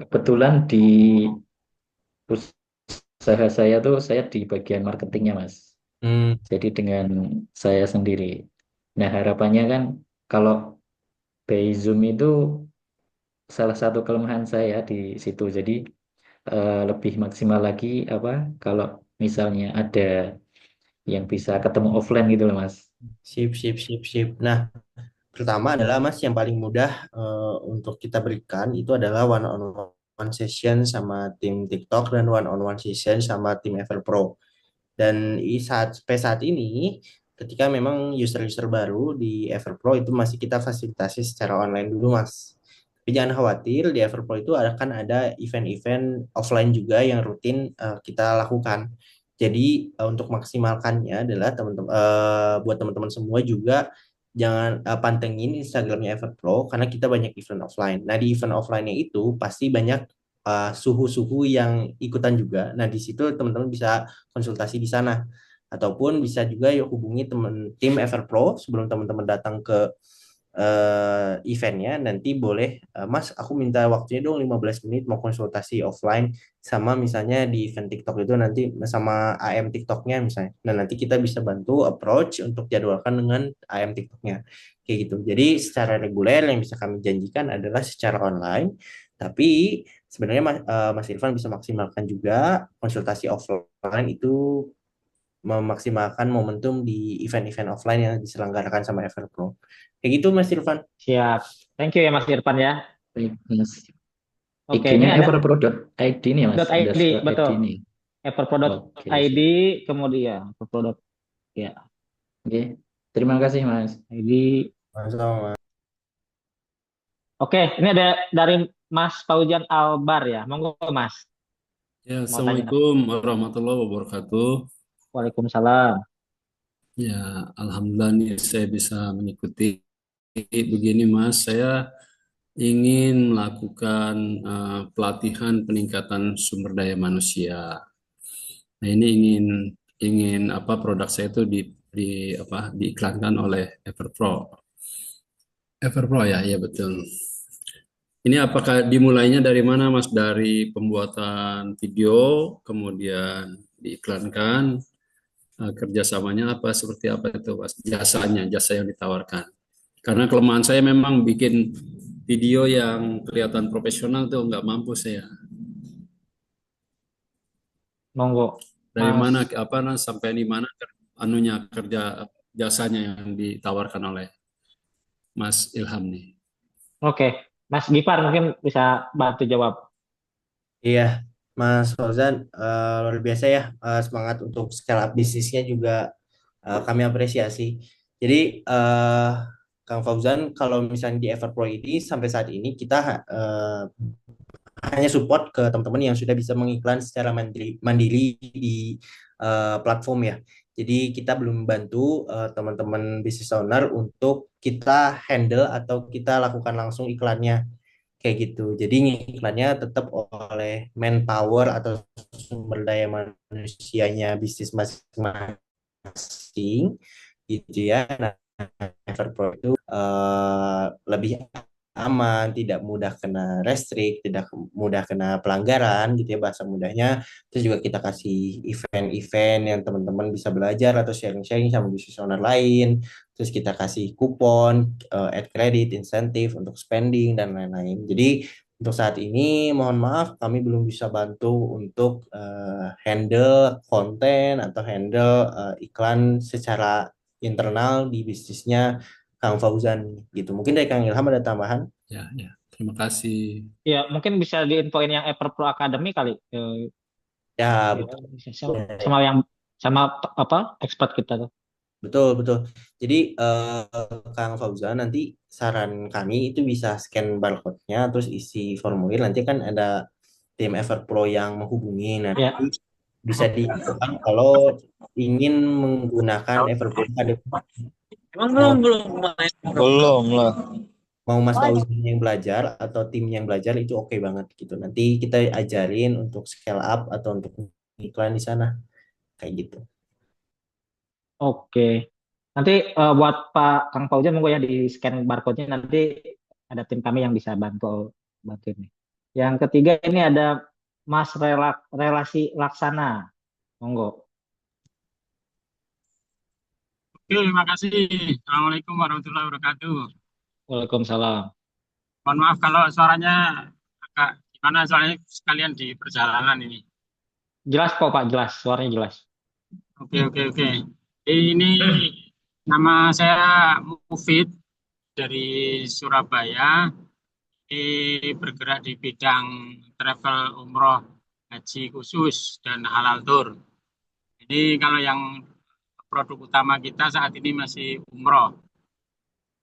kebetulan di usaha saya tuh saya di bagian marketingnya Mas. Hmm, Jadi dengan saya sendiri. Nah, harapannya kan kalau by Zoom itu salah satu kelemahan saya di situ. Jadi lebih maksimal lagi apa kalau misalnya ada yang bisa ketemu offline gitu loh Mas. sip, sip, sip, sip. Nah, pertama adalah Mas yang paling mudah untuk kita berikan itu adalah one on one session sama tim TikTok dan one on one session sama tim Everpro. Dan saat ini ketika memang user-user baru di Everpro itu masih kita fasilitasi secara online dulu Mas. Tapi jangan khawatir di Everpro itu akan ada event-event offline juga yang rutin kita lakukan. Jadi untuk maksimalkannya adalah teman-teman buat teman-teman semua juga jangan pantengin Instagramnya Everpro karena kita banyak event offline. Nah di event offline-nya itu pasti banyak suhu-suhu yang ikutan juga. Nah di situ teman-teman bisa konsultasi di sana ataupun bisa juga yuk hubungi teman tim Everpro sebelum teman-teman datang ke eventnya nanti boleh Mas aku minta waktunya dong 15 menit mau konsultasi offline sama misalnya di event TikTok itu nanti sama AM TikToknya misalnya. Nah nanti kita bisa bantu approach untuk jadwalkan dengan AM TikToknya kayak gitu. Jadi secara reguler yang bisa kami janjikan adalah secara online tapi sebenarnya Mas Irfan bisa maksimalkan juga konsultasi offline itu memaksimalkan momentum di event-event offline yang diselenggarakan sama Everpro. Kayak gitu Mas Irfan. Siap. Thank you ya Mas Irfan ya. Baik, Mas. Oke, ini IG-nya ada everpro.id nih Mas, .id, underscore ID betul. nih. Oke, Everpro.id, siap. kemudian Everpro. Ya, Oke, terima kasih Mas. ID. Sama. Oke, ini ada dari Mas Fauzan Albar ya. Monggo Mas, Ya, mau tanya apa? Assalamualaikum warahmatullahi wabarakatuh. Waalaikumsalam. Ya, Alhamdulillah nih saya bisa mengikuti begini Mas. Saya ingin melakukan pelatihan peningkatan sumber daya manusia. Nah, ini ingin apa produk saya itu di apa diiklankan oleh Everpro. Everpro ya, ya betul. Ini apakah dimulainya dari mana Mas? Dari pembuatan video, kemudian diiklankan, kerjasamanya apa seperti apa itu Mas, jasanya jasa yang ditawarkan karena kelemahan saya memang bikin video yang kelihatan profesional tuh nggak mampu saya Monggo dari mana Mas. apa sampai di mana anunya kerja jasanya yang ditawarkan oleh Mas Ilham nih. Oke, Mas Gifar mungkin bisa bantu jawab. Iya, Mas Fauzan, luar biasa ya semangat untuk scale up bisnisnya juga kami apresiasi. Jadi Kang Fauzan, kalau misalnya di Everpro ini sampai saat ini kita hanya support ke teman-teman yang sudah bisa mengiklan secara mandiri di platform ya. Jadi kita belum bantu teman-teman business owner untuk kita handle atau kita lakukan langsung iklannya kayak gitu. Jadi iklannya tetap oleh manpower atau sumber daya manusianya bisnis masing-masing gitu ya. Nah, Everpro itu lebih aman, tidak mudah kena restrik, tidak mudah kena pelanggaran gitu ya bahasa mudahnya. Terus juga kita kasih event-event yang teman-teman bisa belajar atau sharing-sharing sama business owner lain. Terus kita kasih kupon, add credit, insentif untuk spending dan lain-lain. Jadi untuk saat ini mohon maaf kami belum bisa bantu untuk handle konten atau handle iklan secara internal di bisnisnya Kang Fauzan gitu. Mungkin dari Kang Ilham ada tambahan? Ya, ya, terima kasih. Ya, mungkin bisa diinfoin yang Everpro Academy kali. Ya, Ya, betul. sama yang sama apa expert kita tuh. Betul, betul. Jadi Kang Fauzan nanti saran kami itu bisa scan barcode-nya terus isi formulir nanti kan ada tim Everpro yang menghubungi. Nah, Ya, nanti bisa diinfokan kalau ingin menggunakan Everpro ada Emang mau belum main. Belum lah. mau Mas Fauzi yang belajar atau tim yang belajar itu oke banget gitu. Nanti kita ajarin untuk scale up atau untuk iklan di sana kayak gitu. oke. Nanti buat Pak Kang Fauzan monggo ya di scan barcode-nya nanti ada tim kami yang bisa bantu ini. Yang ketiga ini ada Mas Relasi Laksana. Monggo. Oke, terima kasih. Assalamualaikum warahmatullahi wabarakatuh. Waalaikumsalam. Mohon maaf kalau suaranya agak gimana, soalnya sekalian di perjalanan ini. Jelas kok Pak, jelas. Suaranya jelas. Oke, oke, oke. Ini nama saya Mufid dari Surabaya. Ini bergerak di bidang travel umroh, haji khusus, dan halal tour. Jadi kalau yang produk utama kita saat ini masih umroh.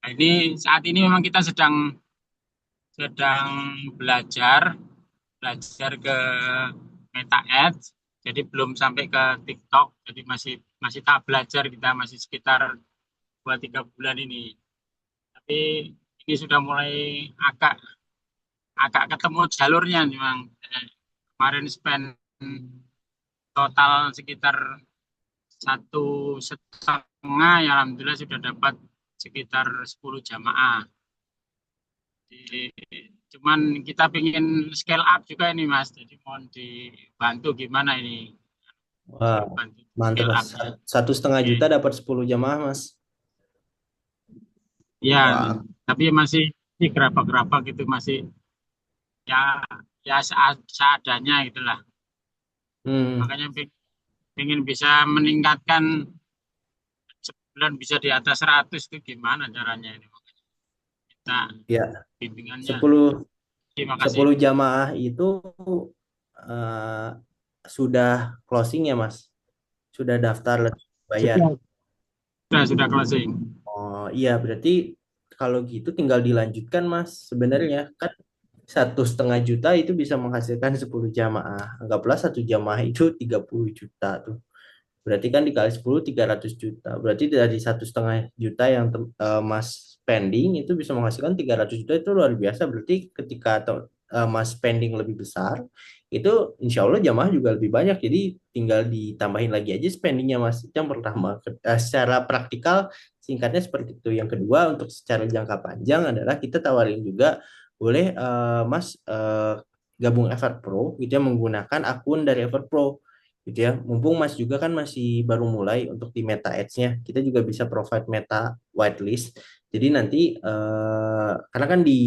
Nah, ini saat ini memang kita sedang sedang belajar belajar ke Meta Ads, jadi belum sampai ke TikTok, jadi masih masih tahap belajar, kita masih sekitar 2-3 bulan ini. Tapi ini sudah mulai agak agak ketemu jalurnya memang. Kemarin spend total sekitar 1,5, ya alhamdulillah sudah dapat sekitar 10 jamaah. Jadi, cuman kita pengen scale up juga ini Mas, jadi mohon dibantu gimana ini Wah, bantu mantap scale Mas. up-nya. 1,5 juta dapat 10 jamaah Mas. Ya, Wah, tapi masih di gerabak-gerabak gitu, masih ya ya seadanya gitulah. hmm, Makanya pengen bisa meningkatkan sebulan bisa di atas 100, itu gimana caranya ini? Makanya kita ya bimbingannya. 10 Terima kasih. 10 jamaah itu eh, sudah closing ya Mas. Sudah daftar bayar. Sudah, sudah closing. Oh iya, berarti kalau gitu tinggal dilanjutkan Mas. Sebenarnya kan 1,5 juta itu bisa menghasilkan 10 jamaah. Anggaplah satu jamaah itu 30 juta tuh. Berarti kan dikali 10 300 juta. Berarti dari 1,5 juta yang Mas spending itu bisa menghasilkan 300 juta, itu luar biasa. Berarti ketika Mas spending lebih besar, itu insya Allah jamaah juga lebih banyak. Jadi tinggal ditambahin lagi aja spendingnya Mas. Itu yang pertama. Secara praktikal singkatnya seperti itu. Yang kedua, untuk secara jangka panjang adalah kita tawarin juga boleh Mas gabung Everpro gitu ya, menggunakan akun dari Everpro gitu ya. Mumpung Mas juga kan masih baru mulai untuk di Meta Ads-nya, kita juga bisa provide Meta whitelist. Jadi nanti karena kan di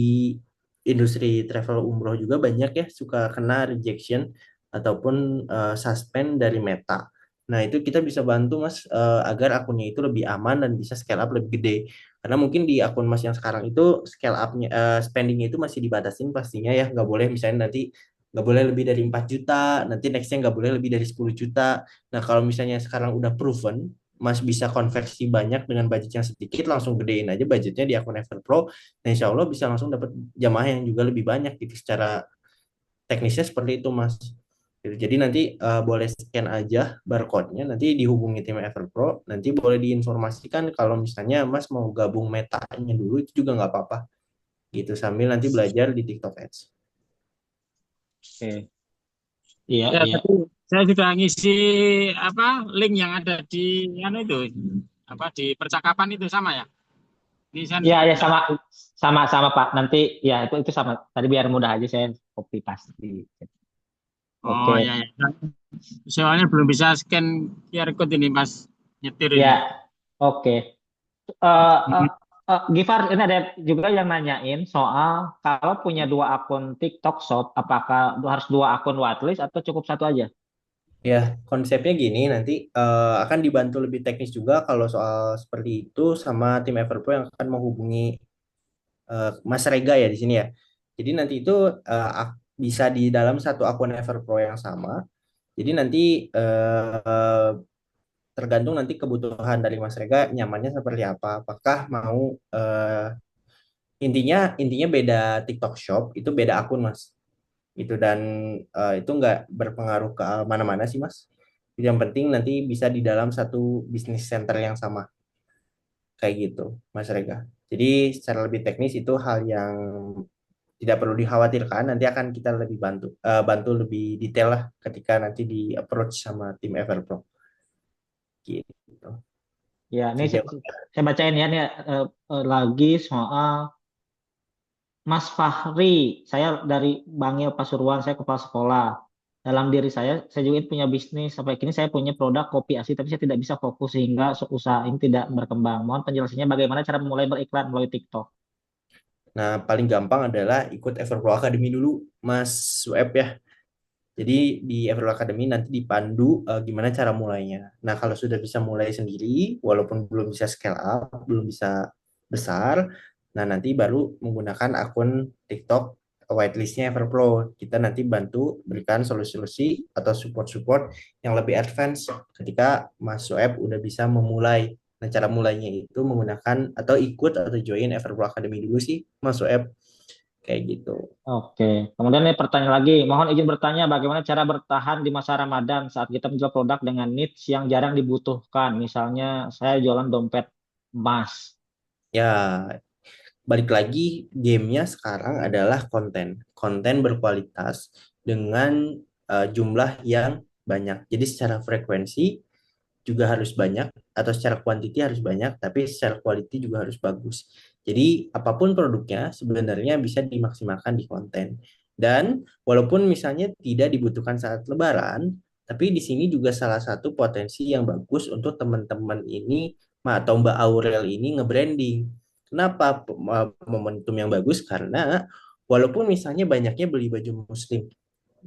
industri travel umroh juga banyak ya suka kena rejection ataupun suspend dari Meta. Nah, itu kita bisa bantu Mas agar akunnya itu lebih aman dan bisa scale up lebih gede. Karena mungkin di akun Mas yang sekarang itu scale up-nya spending-nya itu masih dibatasin pastinya ya, nggak boleh misalnya nanti nggak boleh lebih dari 4 juta, nanti nextnya nggak boleh lebih dari 10 juta. Nah, kalau misalnya sekarang udah proven, Mas bisa konversi banyak dengan budget yang sedikit, langsung gedein aja budgetnya di akun Everpro, nah insya Allah bisa langsung dapat jamaah yang juga lebih banyak gitu. Secara teknisnya seperti itu, Mas. Gitu. Jadi nanti boleh scan aja barcode-nya, nanti dihubungi tim Everpro, nanti boleh diinformasikan kalau misalnya Mas mau gabung metanya dulu, itu juga nggak apa-apa. Gitu, sambil nanti belajar di TikTok Ads. Oke. Iya, Ya, iya. tapi saya sudah ngisi apa link yang ada di itu apa di percakapan itu sama ya. Ini saya Iya, ya enggak. sama sama sama Pak. Nanti ya itu sama. Tadi biar mudah aja saya copy paste. Oh Oke. ya, ya. Soalnya belum bisa scan QR code ini Mas, nyetir Ya, ini. oke. Eh, eh, Hmm. Gifar, ini ada juga yang nanyain soal kalau punya dua akun TikTok Shop, apakah harus dua akun whitelist atau cukup satu aja? Ya, konsepnya gini, nanti akan dibantu lebih teknis juga kalau soal seperti itu sama tim Everpro yang akan menghubungi Mas Rega ya di sini ya. Jadi nanti itu bisa di dalam satu akun Everpro yang sama. Jadi nanti tergantung nanti kebutuhan dari Mas Rega nyamannya seperti apa. Apakah mau intinya intinya beda TikTok Shop itu beda akun Mas. gitu. Dan itu nggak berpengaruh ke mana-mana sih Mas. Yang penting nanti bisa di dalam satu bisnis center yang sama kayak gitu Mas Rega. Jadi secara lebih teknis itu hal yang tidak perlu dikhawatirkan, nanti akan kita lebih bantu lebih detail lah ketika nanti di approach sama tim Everpro gitu. Ya, ini Itu saya, jawab. saya bacain ya nih lagi soal Mas Fahri. Saya dari Bangil Pasuruan, saya kepala sekolah. Dalam diri saya juga punya bisnis. Sampai kini saya punya produk kopi asli, tapi saya tidak bisa fokus sehingga usaha ini tidak berkembang. Mohon penjelasannya bagaimana cara memulai beriklan melalui TikTok. Nah, paling gampang adalah ikut Everpro Academy dulu, Mas Web ya. Jadi di Everpro Academy nanti dipandu gimana cara mulainya. Nah, kalau sudah bisa mulai sendiri, walaupun belum bisa scale up, belum bisa besar, nah nanti baru menggunakan akun TikTok whitelistnya Everpro. Kita nanti bantu berikan solusi-solusi atau support-support yang lebih advance ketika Mas Soeb udah bisa memulai. Nah, cara mulainya itu menggunakan atau ikut atau join Everpro Academy dulu sih, Mas Soeb. Kayak gitu. Oke, kemudian nih pertanyaan lagi. Mohon izin bertanya bagaimana cara bertahan di masa Ramadan saat kita menjual produk dengan niche yang jarang dibutuhkan. Misalnya saya jualan dompet emas. Ya, balik lagi gamenya sekarang adalah konten. Konten berkualitas dengan jumlah yang banyak. Jadi secara frekuensi juga harus banyak atau secara kuantiti harus banyak, tapi secara quality juga harus bagus. Jadi apapun produknya sebenarnya bisa dimaksimalkan di konten. Dan walaupun misalnya tidak dibutuhkan saat Lebaran, tapi di sini juga salah satu potensi yang bagus untuk teman-teman ini atau Mbak Aurel ini nge-branding. Kenapa momentum yang bagus? Karena walaupun misalnya banyaknya beli baju muslim,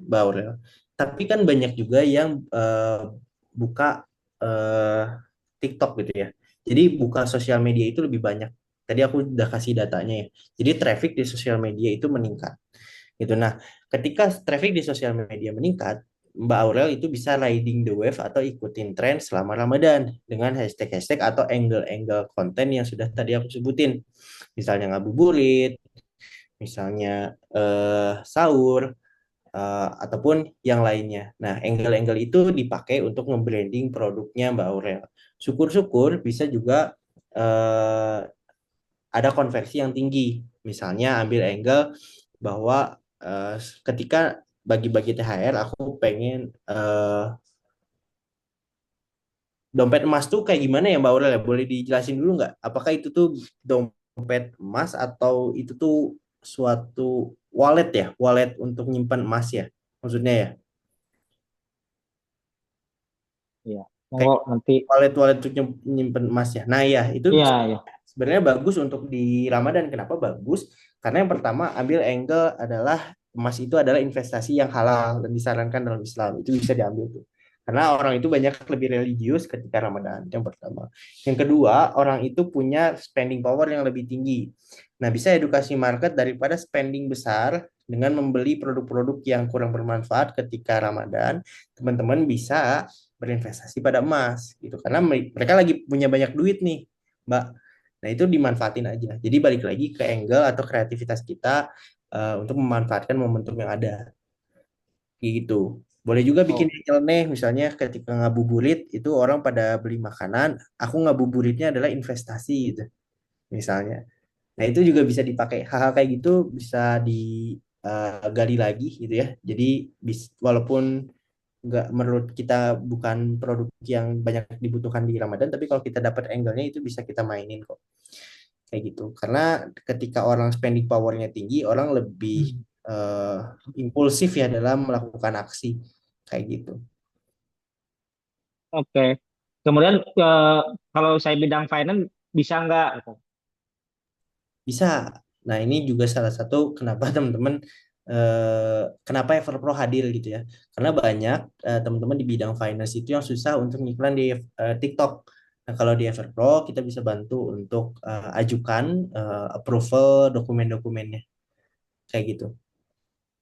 Mbak Aurel, tapi kan banyak juga yang buka eh, TikTok gitu ya. Jadi buka sosial media itu lebih banyak. Tadi aku udah kasih datanya ya. Jadi traffic di sosial media itu meningkat. Gitu. Nah, ketika traffic di sosial media meningkat, Mbak Aurel itu bisa riding the wave atau ikutin tren selama Ramadan dengan hashtag-hashtag atau angle-angle konten yang sudah tadi aku sebutin. Misalnya ngabuburit, misalnya sahur, ataupun yang lainnya. Nah, angle-angle itu dipakai untuk nge-branding produknya Mbak Aurel. Syukur-syukur bisa juga eh, ada konversi yang tinggi. Misalnya ambil angle bahwa ketika bagi-bagi THR, aku pengen dompet emas tuh kayak gimana ya Mbak Aurel ya? Boleh dijelasin dulu nggak? Apakah itu tuh dompet emas atau itu tuh suatu wallet ya? Wallet untuk nyimpan emas ya? Maksudnya ya? Iya, Kayak monggo nanti. wallet-wallet untuk nyimpen emas ya. Nah ya itu Iya, iya. sebenarnya bagus untuk di Ramadan. Kenapa bagus? Karena yang pertama ambil angle adalah emas itu adalah investasi yang halal dan disarankan dalam Islam. Itu bisa diambil tuh. Karena orang itu banyak lebih religius ketika Ramadan. Yang pertama. Yang kedua, orang itu punya spending power yang lebih tinggi. Nah, bisa edukasi market daripada spending besar dengan membeli produk-produk yang kurang bermanfaat ketika Ramadan. Teman-teman bisa berinvestasi pada emas gitu karena mereka lagi punya banyak duit nih Mbak. Nah itu dimanfaatin aja, jadi balik lagi ke angle atau kreativitas kita untuk memanfaatkan momentum yang ada gitu. Boleh juga bikin Oh, nyeleneh misalnya ketika ngabuburit itu orang pada beli makanan, aku ngabuburitnya adalah investasi gitu misalnya. Nah itu juga bisa dipakai, hal-hal kayak gitu bisa digali lagi gitu ya. Jadi walaupun nggak, menurut kita bukan produk yang banyak dibutuhkan di Ramadan, tapi kalau kita dapat angle-nya itu bisa kita mainin kok kayak gitu. Karena ketika orang spending power-nya tinggi, orang lebih eh, impulsif ya dalam melakukan aksi kayak gitu. oke. Kemudian kalau saya bidang finance bisa nggak? Gitu. Bisa. Nah, ini juga salah satu kenapa teman-teman kenapa Everpro hadir gitu ya. Karena banyak teman-teman di bidang finance itu yang susah untuk ngiklan di TikTok. Nah, kalau di Everpro kita bisa bantu untuk ajukan approval dokumen-dokumennya kayak gitu.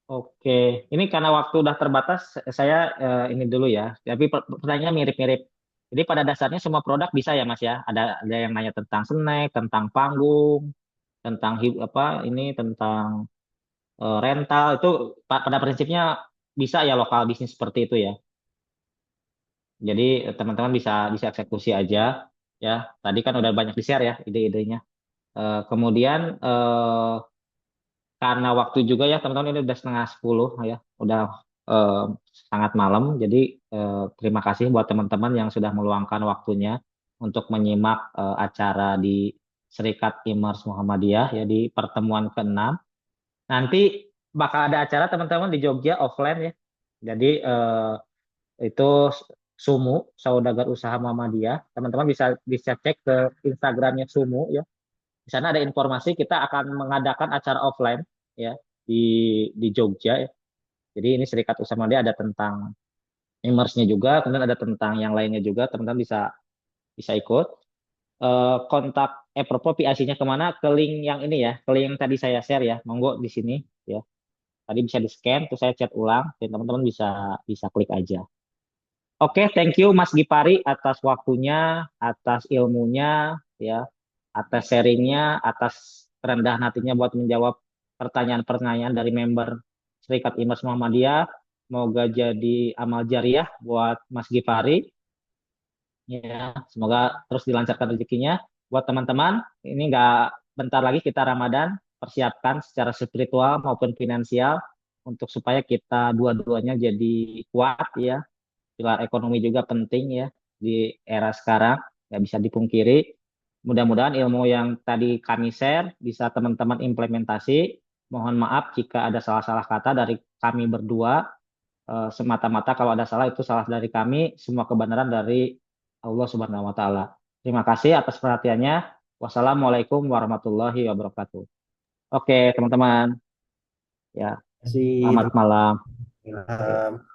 Oke, ini karena waktu udah terbatas, saya ini dulu ya. Tapi pertanyaannya mirip-mirip. Jadi pada dasarnya semua produk bisa ya Mas ya. Ada yang nanya tentang snack, tentang panggung, tentang apa ini tentang rental itu pada prinsipnya bisa ya lokal bisnis seperti itu ya. Jadi teman-teman bisa bisa eksekusi aja ya. Tadi kan udah banyak di-share ya ide-idenya. Kemudian karena waktu juga ya teman-teman ini udah setengah 10 ya, udah eh, sangat malam. Jadi terima kasih buat teman-teman yang sudah meluangkan waktunya untuk menyimak acara di Serikat Imers Muhammadiyah ya di pertemuan ke-6. Nanti bakal ada acara teman-teman di Jogja offline ya. Jadi itu Sumu, Saudagar Usaha Muhammadiyah. Teman-teman bisa bisa cek ke Instagramnya Sumu ya. Di sana ada informasi kita akan mengadakan acara offline ya di di Jogja ya. Jadi ini Serikat Usaha Muhammadiyah ada tentang immersnya juga, kemudian ada tentang yang lainnya juga. Teman-teman bisa bisa ikut. Kontak apropos PIC-nya kemana? Ke link yang ini ya, ke link yang tadi saya share ya. Monggo di sini ya. Tadi bisa di scan, terus saya chat ulang, dan teman-teman bisa bisa klik aja. Oke, thank you Mas Gipari atas waktunya, atas ilmunya, ya, atas sharingnya, atas kerendahan hatinya buat menjawab pertanyaan-pertanyaan dari member Serikat Imers Muhammadiyah. Semoga jadi amal jariah buat Mas Gipari. Ya, semoga terus dilancarkan rezekinya. Buat teman-teman, ini nggak bentar lagi kita Ramadan, persiapkan secara spiritual maupun finansial untuk supaya kita dua-duanya jadi kuat ya. Pilar ekonomi juga penting ya di era sekarang, nggak bisa dipungkiri. Mudah-mudahan ilmu yang tadi kami share bisa teman-teman implementasi. Mohon maaf jika ada salah-salah kata dari kami berdua. Semata-mata kalau ada salah itu salah dari kami. Semua kebenaran dari Allah Subhanahu wa Ta'ala. Terima kasih atas perhatiannya. Wassalamualaikum warahmatullahi wabarakatuh. Oke, teman-teman. Ya, Terima kasih selamat malam. teman-teman.